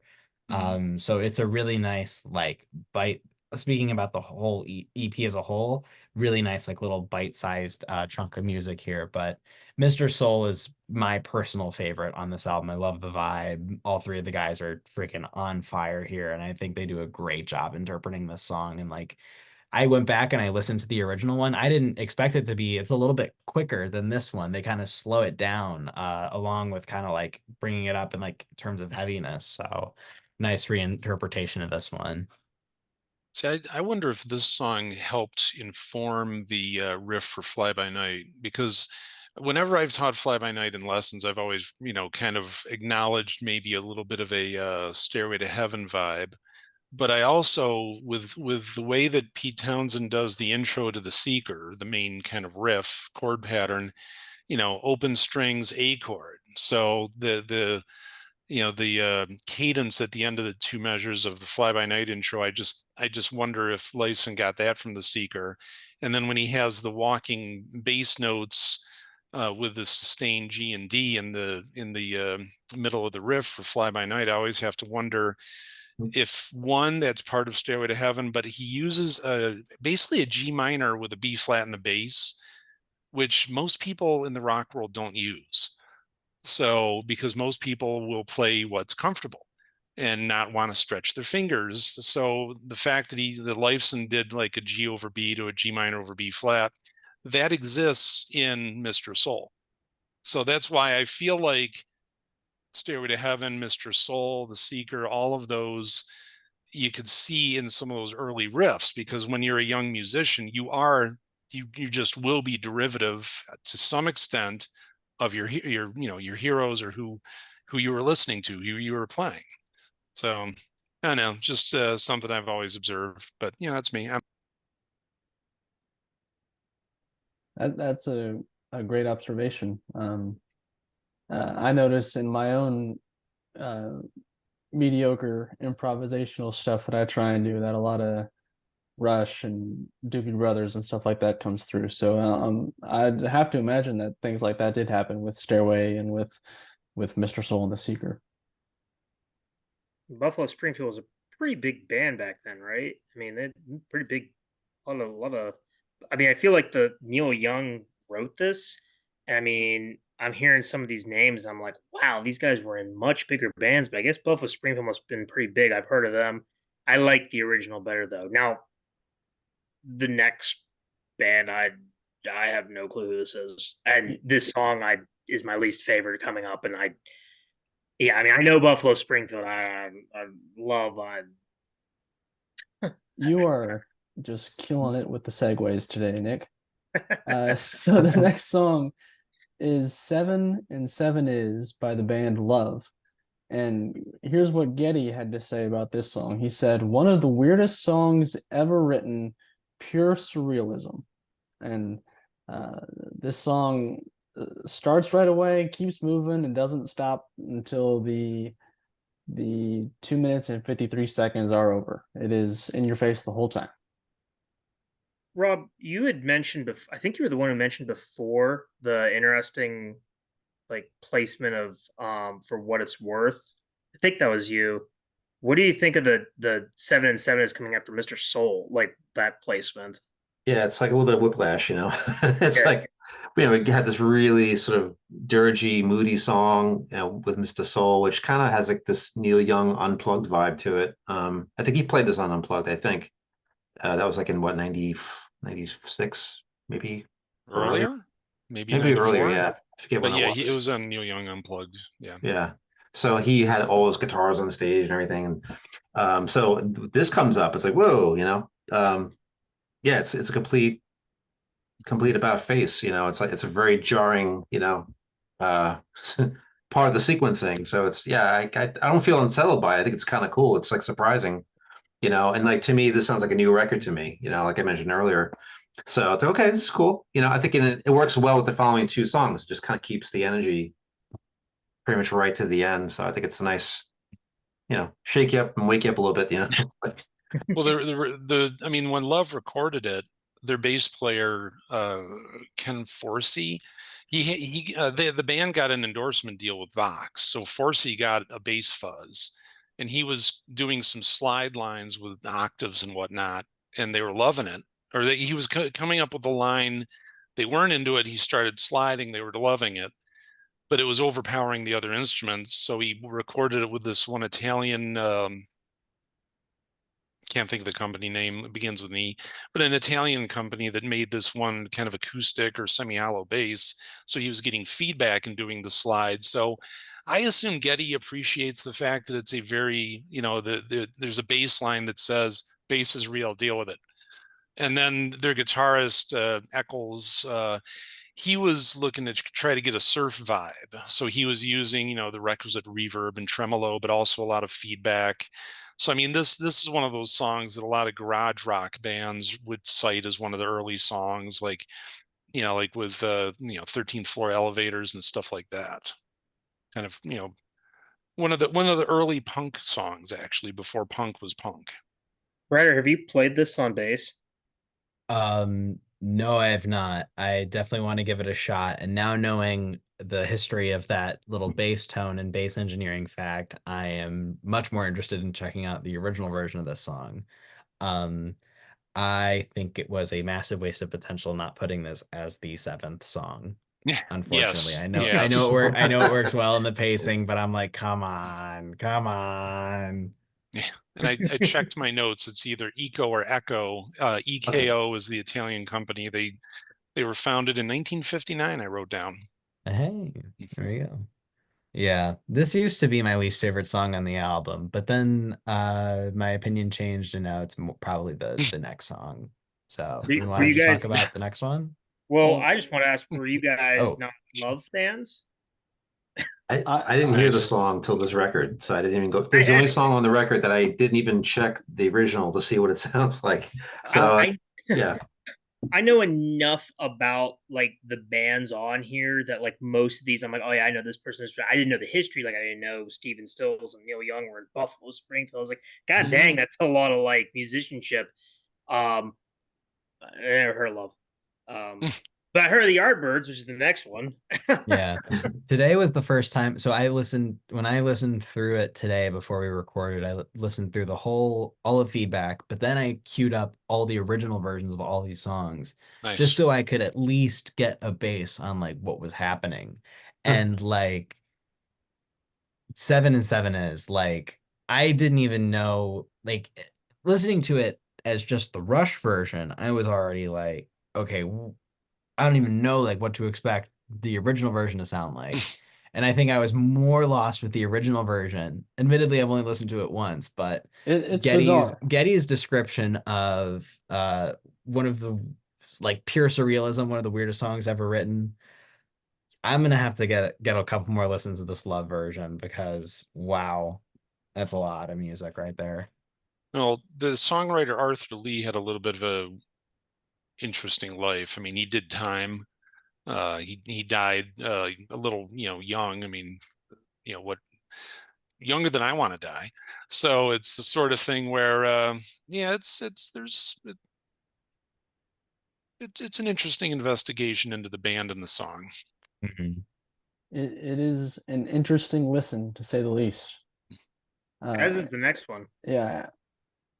So it's a really nice like bite. Speaking about the whole EP as a whole, really nice like little bite-sized chunk of music here. But Mr. Soul is my personal favorite on this album. I love the vibe. All three of the guys are freaking on fire here, and I think they do a great job interpreting this song. And like I went back and I listened to the original one. I didn't expect it to be, it's a little bit quicker than this one. They kind of slow it down along with kind of like bringing it up in like terms of heaviness. So nice reinterpretation of this one.
See, I wonder if this song helped inform the riff for Fly By Night, because whenever I've taught Fly By Night in lessons, I've always, kind of acknowledged maybe a little bit of a Stairway to Heaven vibe. But I also, with the way that Pete Townsend does the intro to the Seeker, the main kind of riff chord pattern, open strings A chord. So the cadence at the end of the two measures of the Fly By Night intro, I just wonder if Lyson got that from the Seeker. And then when he has the walking bass notes with the sustained G and D in the middle of the riff for Fly By Night, I always have to wonder if one, that's part of Stairway to Heaven, but he uses basically a G minor with a B flat in the bass, which most people in the rock world don't use. So, because most people will play what's comfortable and not want to stretch their fingers. So the fact that the Lifeson did like a G over B to a G minor over B flat, that exists in Mr. Soul. So that's why I feel like Stairway to Heaven, Mr. Soul, The Seeker, all of those you could see in some of those early riffs, because when you're a young musician, you just will be derivative to some extent of your heroes, or who you were listening to, who you were playing. So I don't know, just something I've always observed, but that's me.
that's a great observation. I notice in my own uh, mediocre improvisational stuff that I try and do that a lot of Rush and Doobie Brothers and stuff like that comes through. So I'd have to imagine that things like that did happen with Stairway and with Mr. Soul and the Seeker.
Buffalo Springfield was a pretty big band back then, right? I mean, they're pretty big. A lot of. I mean, I feel like the Neil Young wrote this. And I mean, I'm hearing some of these names, and I'm like, wow, these guys were in much bigger bands. But I guess Buffalo Springfield must have been pretty big. I've heard of them. I like the original better though. Now, the next band, I have no clue who this is, and this song is my least favorite coming up, and yeah, I mean, I know Buffalo Springfield. I love.
You are just killing it with the segues today, Nick. So the next song is Seven and Seven Is by the band Love. And here's what Getty had to say about this song. He said, one of the weirdest songs ever written, pure surrealism. And this song starts right away, keeps moving, and doesn't stop until the 2 minutes and 53 seconds are over. It is in your face the whole time.
Rob, you had mentioned before, I think you were the one who mentioned before the interesting like placement of For What It's Worth. I think that was you. What do you think of the 7 and 7 is coming after Mr. Soul, like that placement?
Yeah, it's like a little bit of whiplash, you know. It's
Yeah.
like, you know, we had this really sort of dirgy, moody song, you know, with Mr. Soul, which kind of has like this Neil Young unplugged vibe to it. I think he played this on Unplugged, I think. That was like in what, 96, maybe earlier?
Earlier, maybe
Maybe earlier,
94.
yeah. I forget
But
when
yeah,
it
it
was.
was on Neil Young Unplugged. Yeah.
Yeah. So he had all his guitars on the stage and everything. And so this comes up, it's like, whoa, you know. Yeah, it's a complete about face, you know. It's like it's a very jarring, you know, uh part of the sequencing. So it's, yeah, I don't feel unsettled by it. I think it's kind of cool. It's like surprising, you know, and like to me, this sounds like a new record to me, you know, like I mentioned earlier. So it's like, okay, this is cool. You know, I think it works well with the following two songs. It just kind of keeps the energy pretty much right to the end. So I think it's a nice, you know, shake you up and wake you up a little bit, you know.
Well, I mean, when Love recorded it, their bass player, Ken Forsey, the band got an endorsement deal with Vox, so Forsey got a bass fuzz, and he was doing some slide lines with octaves and whatnot, and they were loving it. Or he was coming up with a line, they weren't into it. He started sliding, they were loving it, but it was overpowering the other instruments. So he recorded it with this one Italian. Can't think of the company name, it begins with an E, but an Italian company that made this one kind of acoustic or semi-hollow bass. So he was getting feedback and doing the slides. So I assume Getty appreciates the fact that it's a very, you know, there's a bass line that says bass is real, deal with it. And then their guitarist, Eccles, he was looking to try to get a surf vibe. So he was using, you know, the requisite reverb and tremolo, but also a lot of feedback. So I mean, this is one of those songs that a lot of garage rock bands would cite as one of the early songs, like, you know, like with 13th Floor Elevators and stuff like that. Kind of, you know, one of the early punk songs, actually, before punk was punk.
Ryder, have you played this on bass?
No, I have not. I definitely want to give it a shot. And now knowing the history of that little bass tone and bass engineering fact, I am much more interested in checking out the original version of this song. Um, I think it was a massive waste of potential not putting this as the seventh song.
Yeah.
Unfortunately,
Yes.
I know it works well in the pacing, but I'm like, come on, come on.
Yeah. And I checked my notes. It's either Eco or Echo. EKO is the Italian company. They were founded in 1959, I wrote down.
Hey, there you go. Yeah, this used to be my least favorite song on the album, but then my opinion changed, and now it's probably the next song. So we
Were
want to
you
just
guys?
talk about the next one?
Well,
Well,
I just want to ask: were you guys
Oh,
not Love fans?
I didn't hear the
Nice.
song till this record, so I didn't even go. This is the only song on the record that I didn't even check the original to see what it sounds like. So
I
yeah,
I know enough about like the bands on here that like most of these I'm like, oh yeah, I know this person. I didn't know the history. Like I didn't know Steven Stills and Neil Young were in Buffalo, Springfield. I was like, God dang, that's a lot of like musicianship. Um, I never heard of Love. But I heard of the Yardbirds, which is the next one.
yeah. Today was the first time. So when I listened through it today before we recorded, I listened through all of feedback, but then I queued up all the original versions of all these songs just
Nice.
so I could at least get a base on like what was happening. And like 7 and 7 is like, I didn't even know, like listening to it as just the Rush version, I was already like, okay, I don't even know like what to expect the original version to sound like. And I think I was more lost with the original version. Admittedly, I've only listened to it once, but
it's bizarre.
Getty's description of one of the like pure surrealism, one of the weirdest songs ever written. I'm gonna have to get a couple more listens of this Love version because wow, that's a lot of music right there.
Well, the songwriter Arthur Lee had a little bit of a interesting life. I mean, he did time. He died a little, young. I mean, what younger than I want to die. So it's the sort of thing where, yeah, it's an interesting investigation into the band and the song.
Mhm.
It is an interesting listen, to say the least.
As is the next one.
Yeah.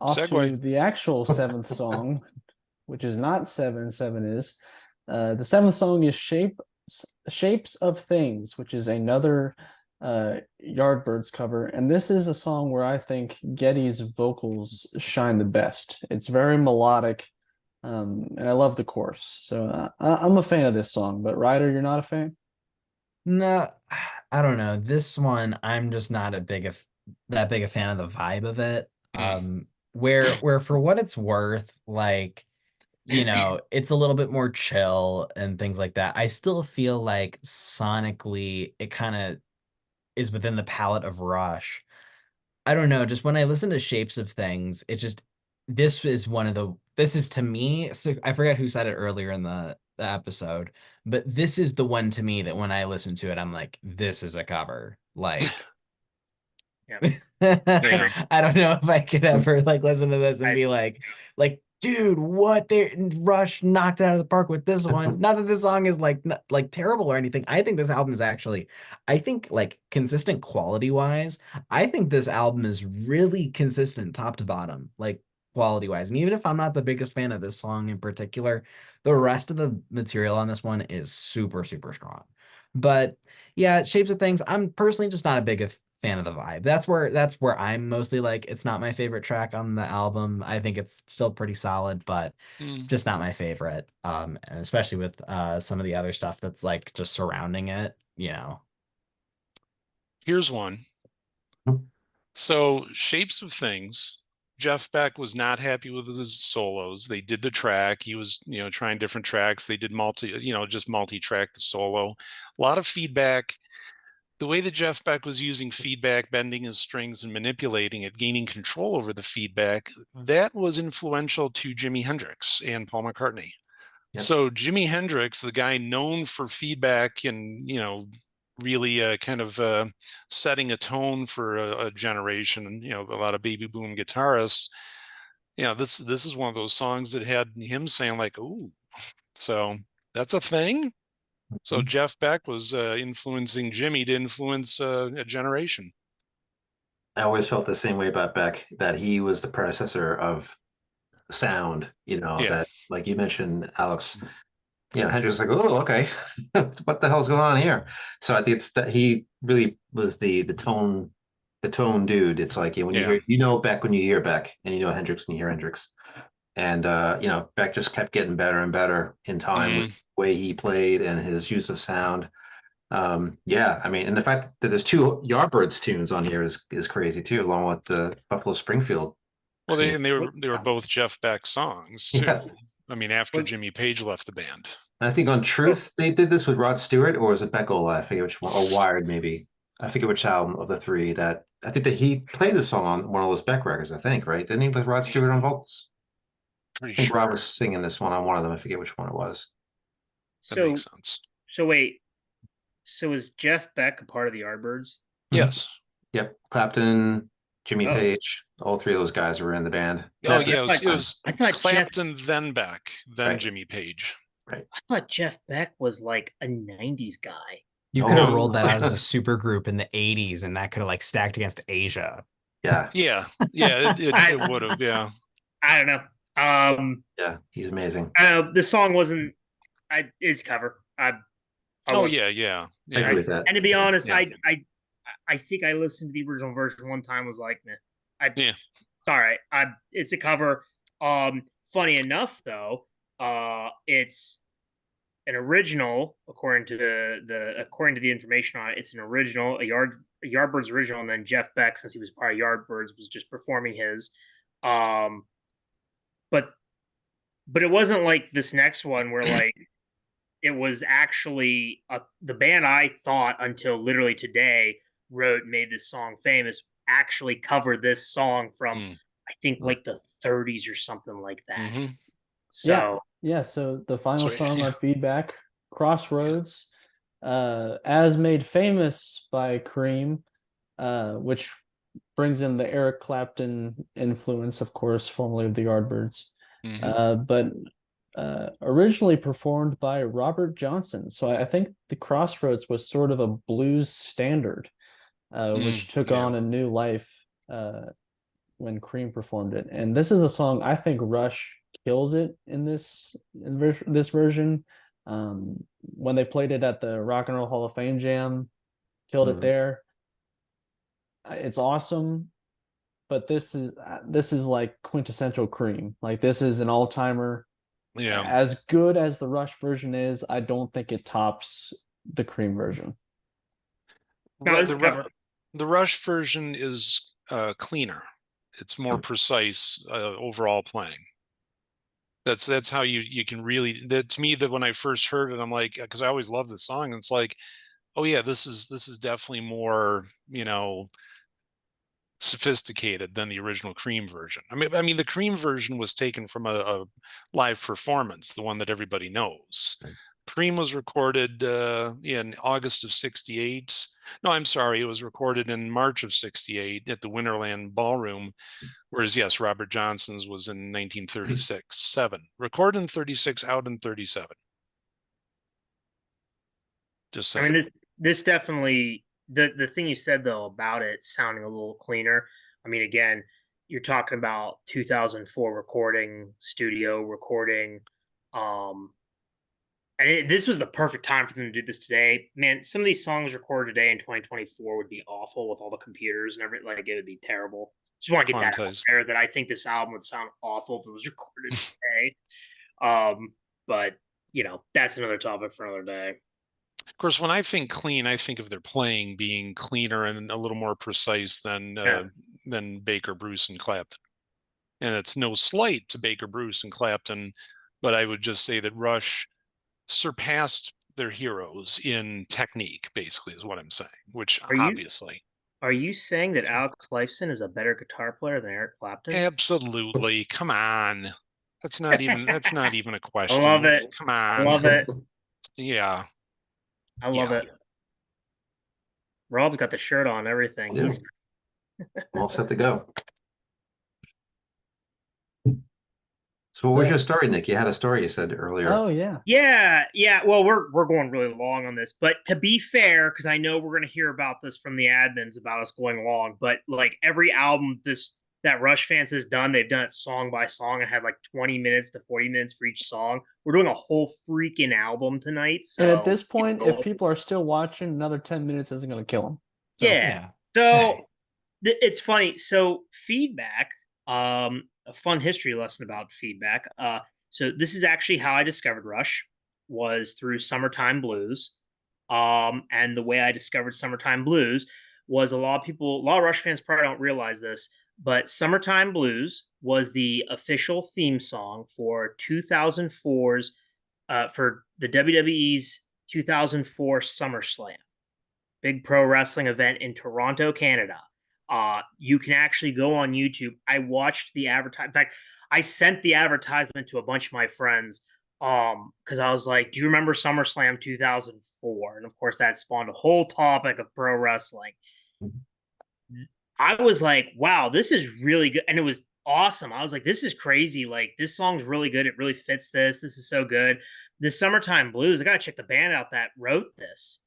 Off to
Segue.
the actual seventh song, which is not seven. Seven is the seventh song is Shapes of Things, which is another Yardbirds cover, and this is a song where I think Getty's vocals shine the best. It's very melodic, and I love the chorus. So I'm a fan of this song. But Ryder, you're not a fan?
No, I don't know. This one, I'm just not that big a fan of the vibe of it. Where for what it's worth, like, it's a little bit more chill and things like that. I still feel like sonically it kind of is within the palette of Rush. I don't know, just when I listen to Shapes of Things, this is to me, so I forget who said it earlier in the episode, but this is the one to me that when I listen to it, I'm like, this is a cover. Like,
Yeah.
I don't know if I could ever like listen to this and
I-
be like, dude, what they Rush knocked it out of the park with this one. Not that this song is like terrible or anything. I think this album is actually, I think like consistent quality wise, I think this album is really consistent top to bottom, like quality wise. And even if I'm not the biggest fan of this song in particular, the rest of the material on this one is super, super strong. But yeah, Shapes of Things, I'm personally just not a big fan of the vibe. That's where I'm mostly like, it's not my favorite track on the album. I think it's still pretty solid, but just not my favorite. And especially with some of the other stuff that's like just surrounding it.
Here's one. So, Shapes of Things. Jeff Beck was not happy with his solos. They did the track. He was, trying different tracks. They did just multi-track the solo. A lot of feedback. The way that Jeff Beck was using feedback, bending his strings and manipulating it, gaining control over the feedback, that was influential to Jimi Hendrix and Paul McCartney.
Yep.
So Jimi Hendrix, the guy known for feedback and, really kind of setting a tone for a generation, and, a lot of baby boom guitarists, this is one of those songs that had him saying like, "Ooh," so that's a thing. So Jeff Beck was influencing Jimmy to influence a generation.
I always felt the same way about Beck, that he was the predecessor of sound,
Yeah.
that like you mentioned, Alex, Hendrix like, oh, okay, what the hell's going on here? So I think it's that he really was the tone dude. It's like when you hear, Beck when you hear Beck, and Hendrix when you hear Hendrix. And Beck just kept getting better and better in time with the way he played and his use of sound. Yeah, I mean, and the fact that there's two Yardbirds tunes on here is crazy too, along with the Buffalo Springfield.
Well, they were both Jeff Beck songs too.
Yeah.
I mean, after Jimmy Page left the band.
And I think on Truth they did this with Rod Stewart, or was it Beckola? I forget which one, or Wired maybe. I forget which album of the three that I think that he played the song on one of those Beck records. I think, right? Didn't he, with Rod Stewart on vocals?
Pretty
I think
sure.
Rob was singing this one on one of them. I forget which one it was.
That makes sense.
So wait, so is Jeff Beck a part of the Yardbirds?
Yes.
Yep. Clapton, Jimmy Page, all three of those guys were in the band.
Oh yeah, it was
I thought
Clapton, then Beck, then
Right.
Jimmy Page.
Right.
I thought Jeff Beck was like a '90s guy.
You could have rolled that out as a super group in the 80s, and that could have like stacked against Asia.
Yeah.
Yeah. It would have. Yeah.
I don't know.
Yeah, he's amazing.
I don't know. The song wasn't. It's cover.
Yeah.
I agree with that.
And to be honest,
Yeah.
I think I listened to the original version one time. Was like, nah.
Yeah.
It's all right. It's a cover. Funny enough, though, it's an original according to the information on it. It's an original, a Yardbirds original, and then Jeff Beck, since he was part of Yardbirds, was just performing his. But it wasn't like this next one where like it was actually the band I thought until literally today made this song famous, actually covered this song from I think like the 30s or something like that.
Mm-hmm.
So
yeah. So the final
Sorry,
song
yeah.
on Feedback, Crossroads, as made famous by Cream, which brings in the Eric Clapton influence, of course, formerly of the Yardbirds, but originally performed by Robert Johnson. So I think the Crossroads was sort of a blues standard, which took on a new life when Cream performed it. And this is a song I think Rush kills it in this version. When they played it at the Rock and Roll Hall of Fame jam, killed it there. It's awesome, but this is like quintessential Cream. Like this is an all-timer.
Yeah.
As good as the Rush version is, I don't think it tops the Cream version.
no,
The Rush version is cleaner. It's more precise overall playing. That's how you can really, that to me, that when I first heard it, I'm like, because I always love the song, and it's like, oh yeah, this is definitely more, sophisticated than the original Cream version. I mean the Cream version was taken from a live performance, the one that everybody knows. Cream was recorded in August of 68. No, I'm sorry, it was recorded in March of 68 at the Winterland Ballroom, whereas yes, Robert Johnson's was in 1936. 7. Recorded in 36, out in 37. Just saying.
I mean, this definitely the thing you said though about it sounding a little cleaner. I mean, again, you're talking about 2004 recording, studio recording, and this was the perfect time for them to do this today. Man, some of these songs recorded today in 2024 would be awful with all the computers and everything. Like it would be terrible. Just want to get that out there that I think this album would sound awful if it was recorded today. But that's another topic for another day.
Of course, when I think clean, I think of their playing being cleaner and a little more precise than Baker, Bruce, and Clapton. And it's no slight to Baker, Bruce, and Clapton, but I would just say that Rush surpassed their heroes in technique, basically, is what I'm saying. Which obviously.
Are you saying that Alex Lifeson is a better guitar player than Eric Clapton?
Absolutely. Come on. That's not even a question.
I love it.
Come on.
I love it.
Yeah.
I love it. Rob's got the shirt on, everything.
Yeah. He's all set to go. So what was your story, Nick? You had a story you said earlier.
Oh, yeah.
Yeah. Well, we're going really long on this, but to be fair, because I know we're going to hear about this from the admins about us going long, but like every album that Rush fans has done, they've done it song by song and had like 20 minutes to 40 minutes for each song. We're doing a whole freaking album tonight. So,
and at this point, if people are still watching, another 10 minutes isn't going to kill them.
So, yeah. So it's funny. So Feedback, a fun history lesson about Feedback. So this is actually how I discovered Rush, was through Summertime Blues. And the way I discovered Summertime Blues was a lot of Rush fans probably don't realize this, but Summertime Blues was the official theme song for 2004's for the WWE's 2004 SummerSlam, big pro wrestling event in Toronto, Canada. You can actually go on YouTube. I watched the advertisement. In fact, I sent the advertisement to a bunch of my friends because I was like, do you remember SummerSlam 2004? And of course, that spawned a whole topic of pro wrestling. I was like, wow, this is really good. And it was awesome. I was like, this is crazy. Like, this song's really good. It really fits this. This is so good. The Summertime Blues, I got to check the band out that wrote this.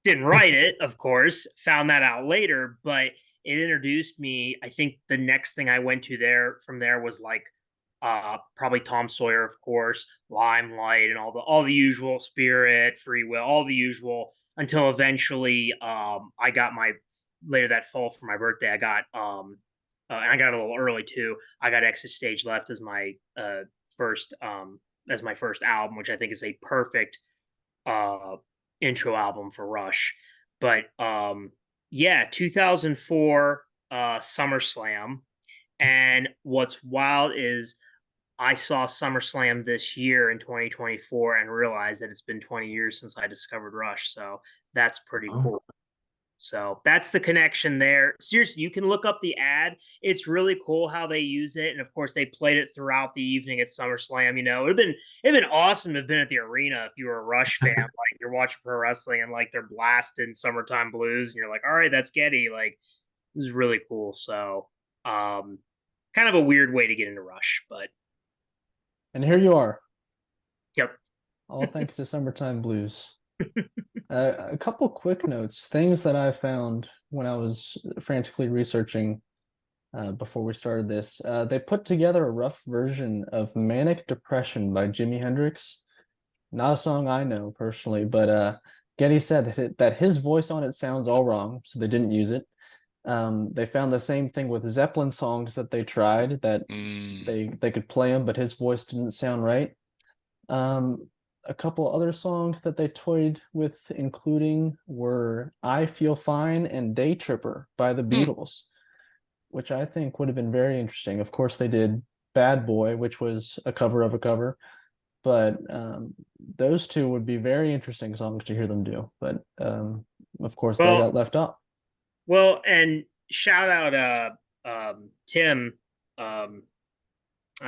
Didn't write it, of course, found that out later, but it introduced me. I think the next thing I went to from there was like probably Tom Sawyer, of course, Limelight, and all the usual, Spirit, Free Will, all the usual, until eventually I got later that fall for my birthday, I got and I got a little early too. I got Exit Stage Left as my first album, which I think is a perfect intro album for Rush. But 2004 SummerSlam. And what's wild is I saw SummerSlam this year in 2024 and realized that it's been 20 years since I discovered Rush. So that's pretty cool. So that's the connection there. Seriously, you can look up the ad. It's really cool how they use it. And of course, they played it throughout the evening at SummerSlam. It'd been awesome to have been at the arena if you were a Rush fan. Like you're watching pro wrestling and like they're blasting Summertime Blues, and you're like, all right, that's Getty. Like it was really cool. So kind of a weird way to get into Rush, but
And here you are.
yep.
All thanks to Summertime Blues. A couple quick notes, things that I found when I was frantically researching before we started this. They put together a rough version of Manic Depression by Jimi Hendrix. Not a song I know personally, but Getty said that his voice on it sounds all wrong, so they didn't use it. They found the same thing with Zeppelin songs that they tried, that they could play them, but his voice didn't sound right. A couple other songs that they toyed with including were I Feel Fine and Day Tripper by the Beatles, which I think would have been very interesting. Of course, they did Bad Boy, which was a cover of a cover, but those two would be very interesting songs to hear them do. But of course, they got left off.
Well, and shout out Tim. I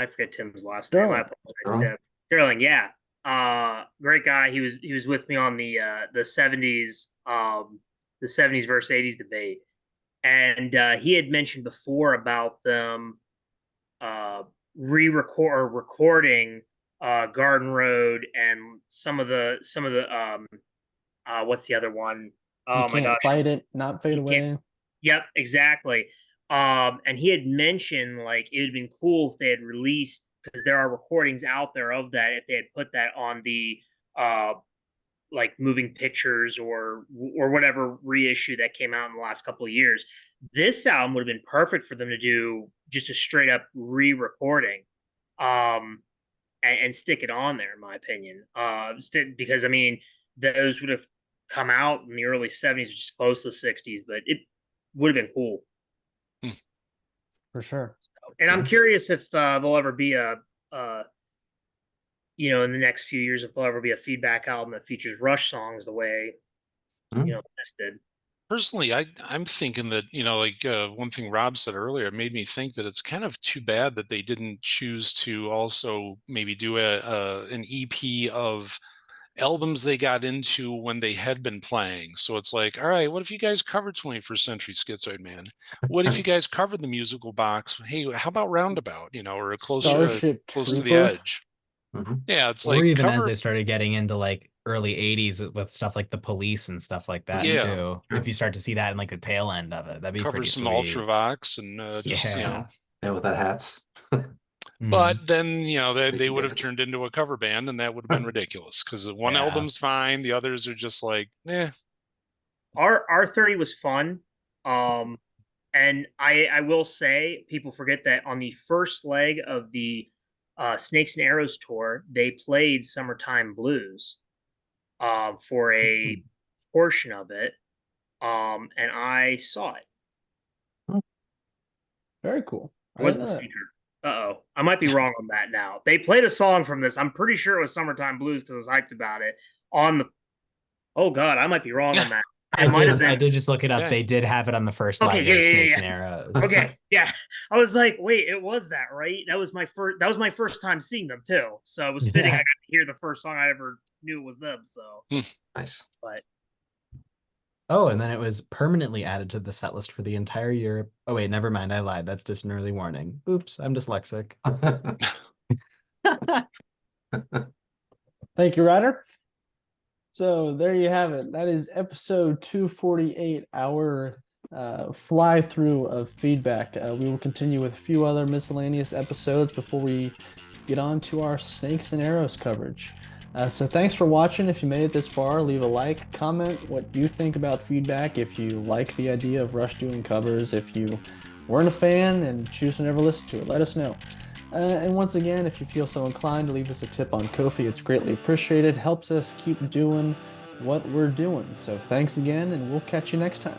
forget Tim's last name. I apologize, Tim. Sterling, yeah. Great guy. He was with me on the 70s versus 80s debate. And he had mentioned before about them recording Garden Road and some of the what's the other one? Oh my gosh.
Fight it, not fade away.
Yep, exactly. And he had mentioned like it would have been cool if they had released, because there are recordings out there of that, if they had put that on the like moving pictures or whatever reissue that came out in the last couple of years. This album would have been perfect for them to do just a straight up re-recording and stick it on there, in my opinion. Because I mean, those would have come out in the early 70s, which is close to the 60s, but it would have been cool.
For sure.
And I'm curious if there'll ever be in the next few years, if there'll ever be a feedback album that features Rush songs the way, this did.
Personally, I'm thinking that, one thing Rob said earlier made me think that it's kind of too bad that they didn't choose to also maybe do an EP of albums they got into when they had been playing. So it's like, all right, what if you guys covered 21st Century Schizoid Man? What if you guys covered the Musical Box? Hey, how about Roundabout, or a close to the Edge? Yeah, it's like,
even as they started getting into like early 80s with stuff like The Police and stuff like that too. If you start to see that in like the tail end of it, that'd be
cover
pretty
some
sweet.
Ultravox and
with that hats.
But then, they would have turned into a cover band, and that would have been ridiculous because one album's fine, the others are just like, eh.
R30 was fun. And I will say, people forget that on the first leg of the Snakes and Arrows tour, they played Summertime Blues for a portion of it. And I saw it.
Very cool.
Was the singer. Uh-oh. I might be wrong on that now. They played a song from this. I'm pretty sure it was Summertime Blues because I was hyped about it. Oh God, I might be wrong on that.
I did just look it up. Yeah. They did have it on the first leg of Snakes and Arrows.
Okay, yeah. I was like, wait, it was that, right? That was my first time seeing them too. So it was fitting. I got to hear the first song I ever knew was them. So
nice.
But
and then it was permanently added to the set list for the entire year. Oh wait, never mind. I lied. That's just an early warning. Oops, I'm dyslexic.
Thank you, Ryder. So there you have it. That is episode 248, our fly through of feedback. We will continue with a few other miscellaneous episodes before we get on to our Snakes and Arrows coverage. So thanks for watching. If you made it this far, leave a like, comment what you think about feedback. If you like the idea of Rush doing covers, if you weren't a fan and choose to never listen to it, let us know. And once again, if you feel so inclined to leave us a tip on Ko-fi, it's greatly appreciated. Helps us keep doing what we're doing. So thanks again, and we'll catch you next time.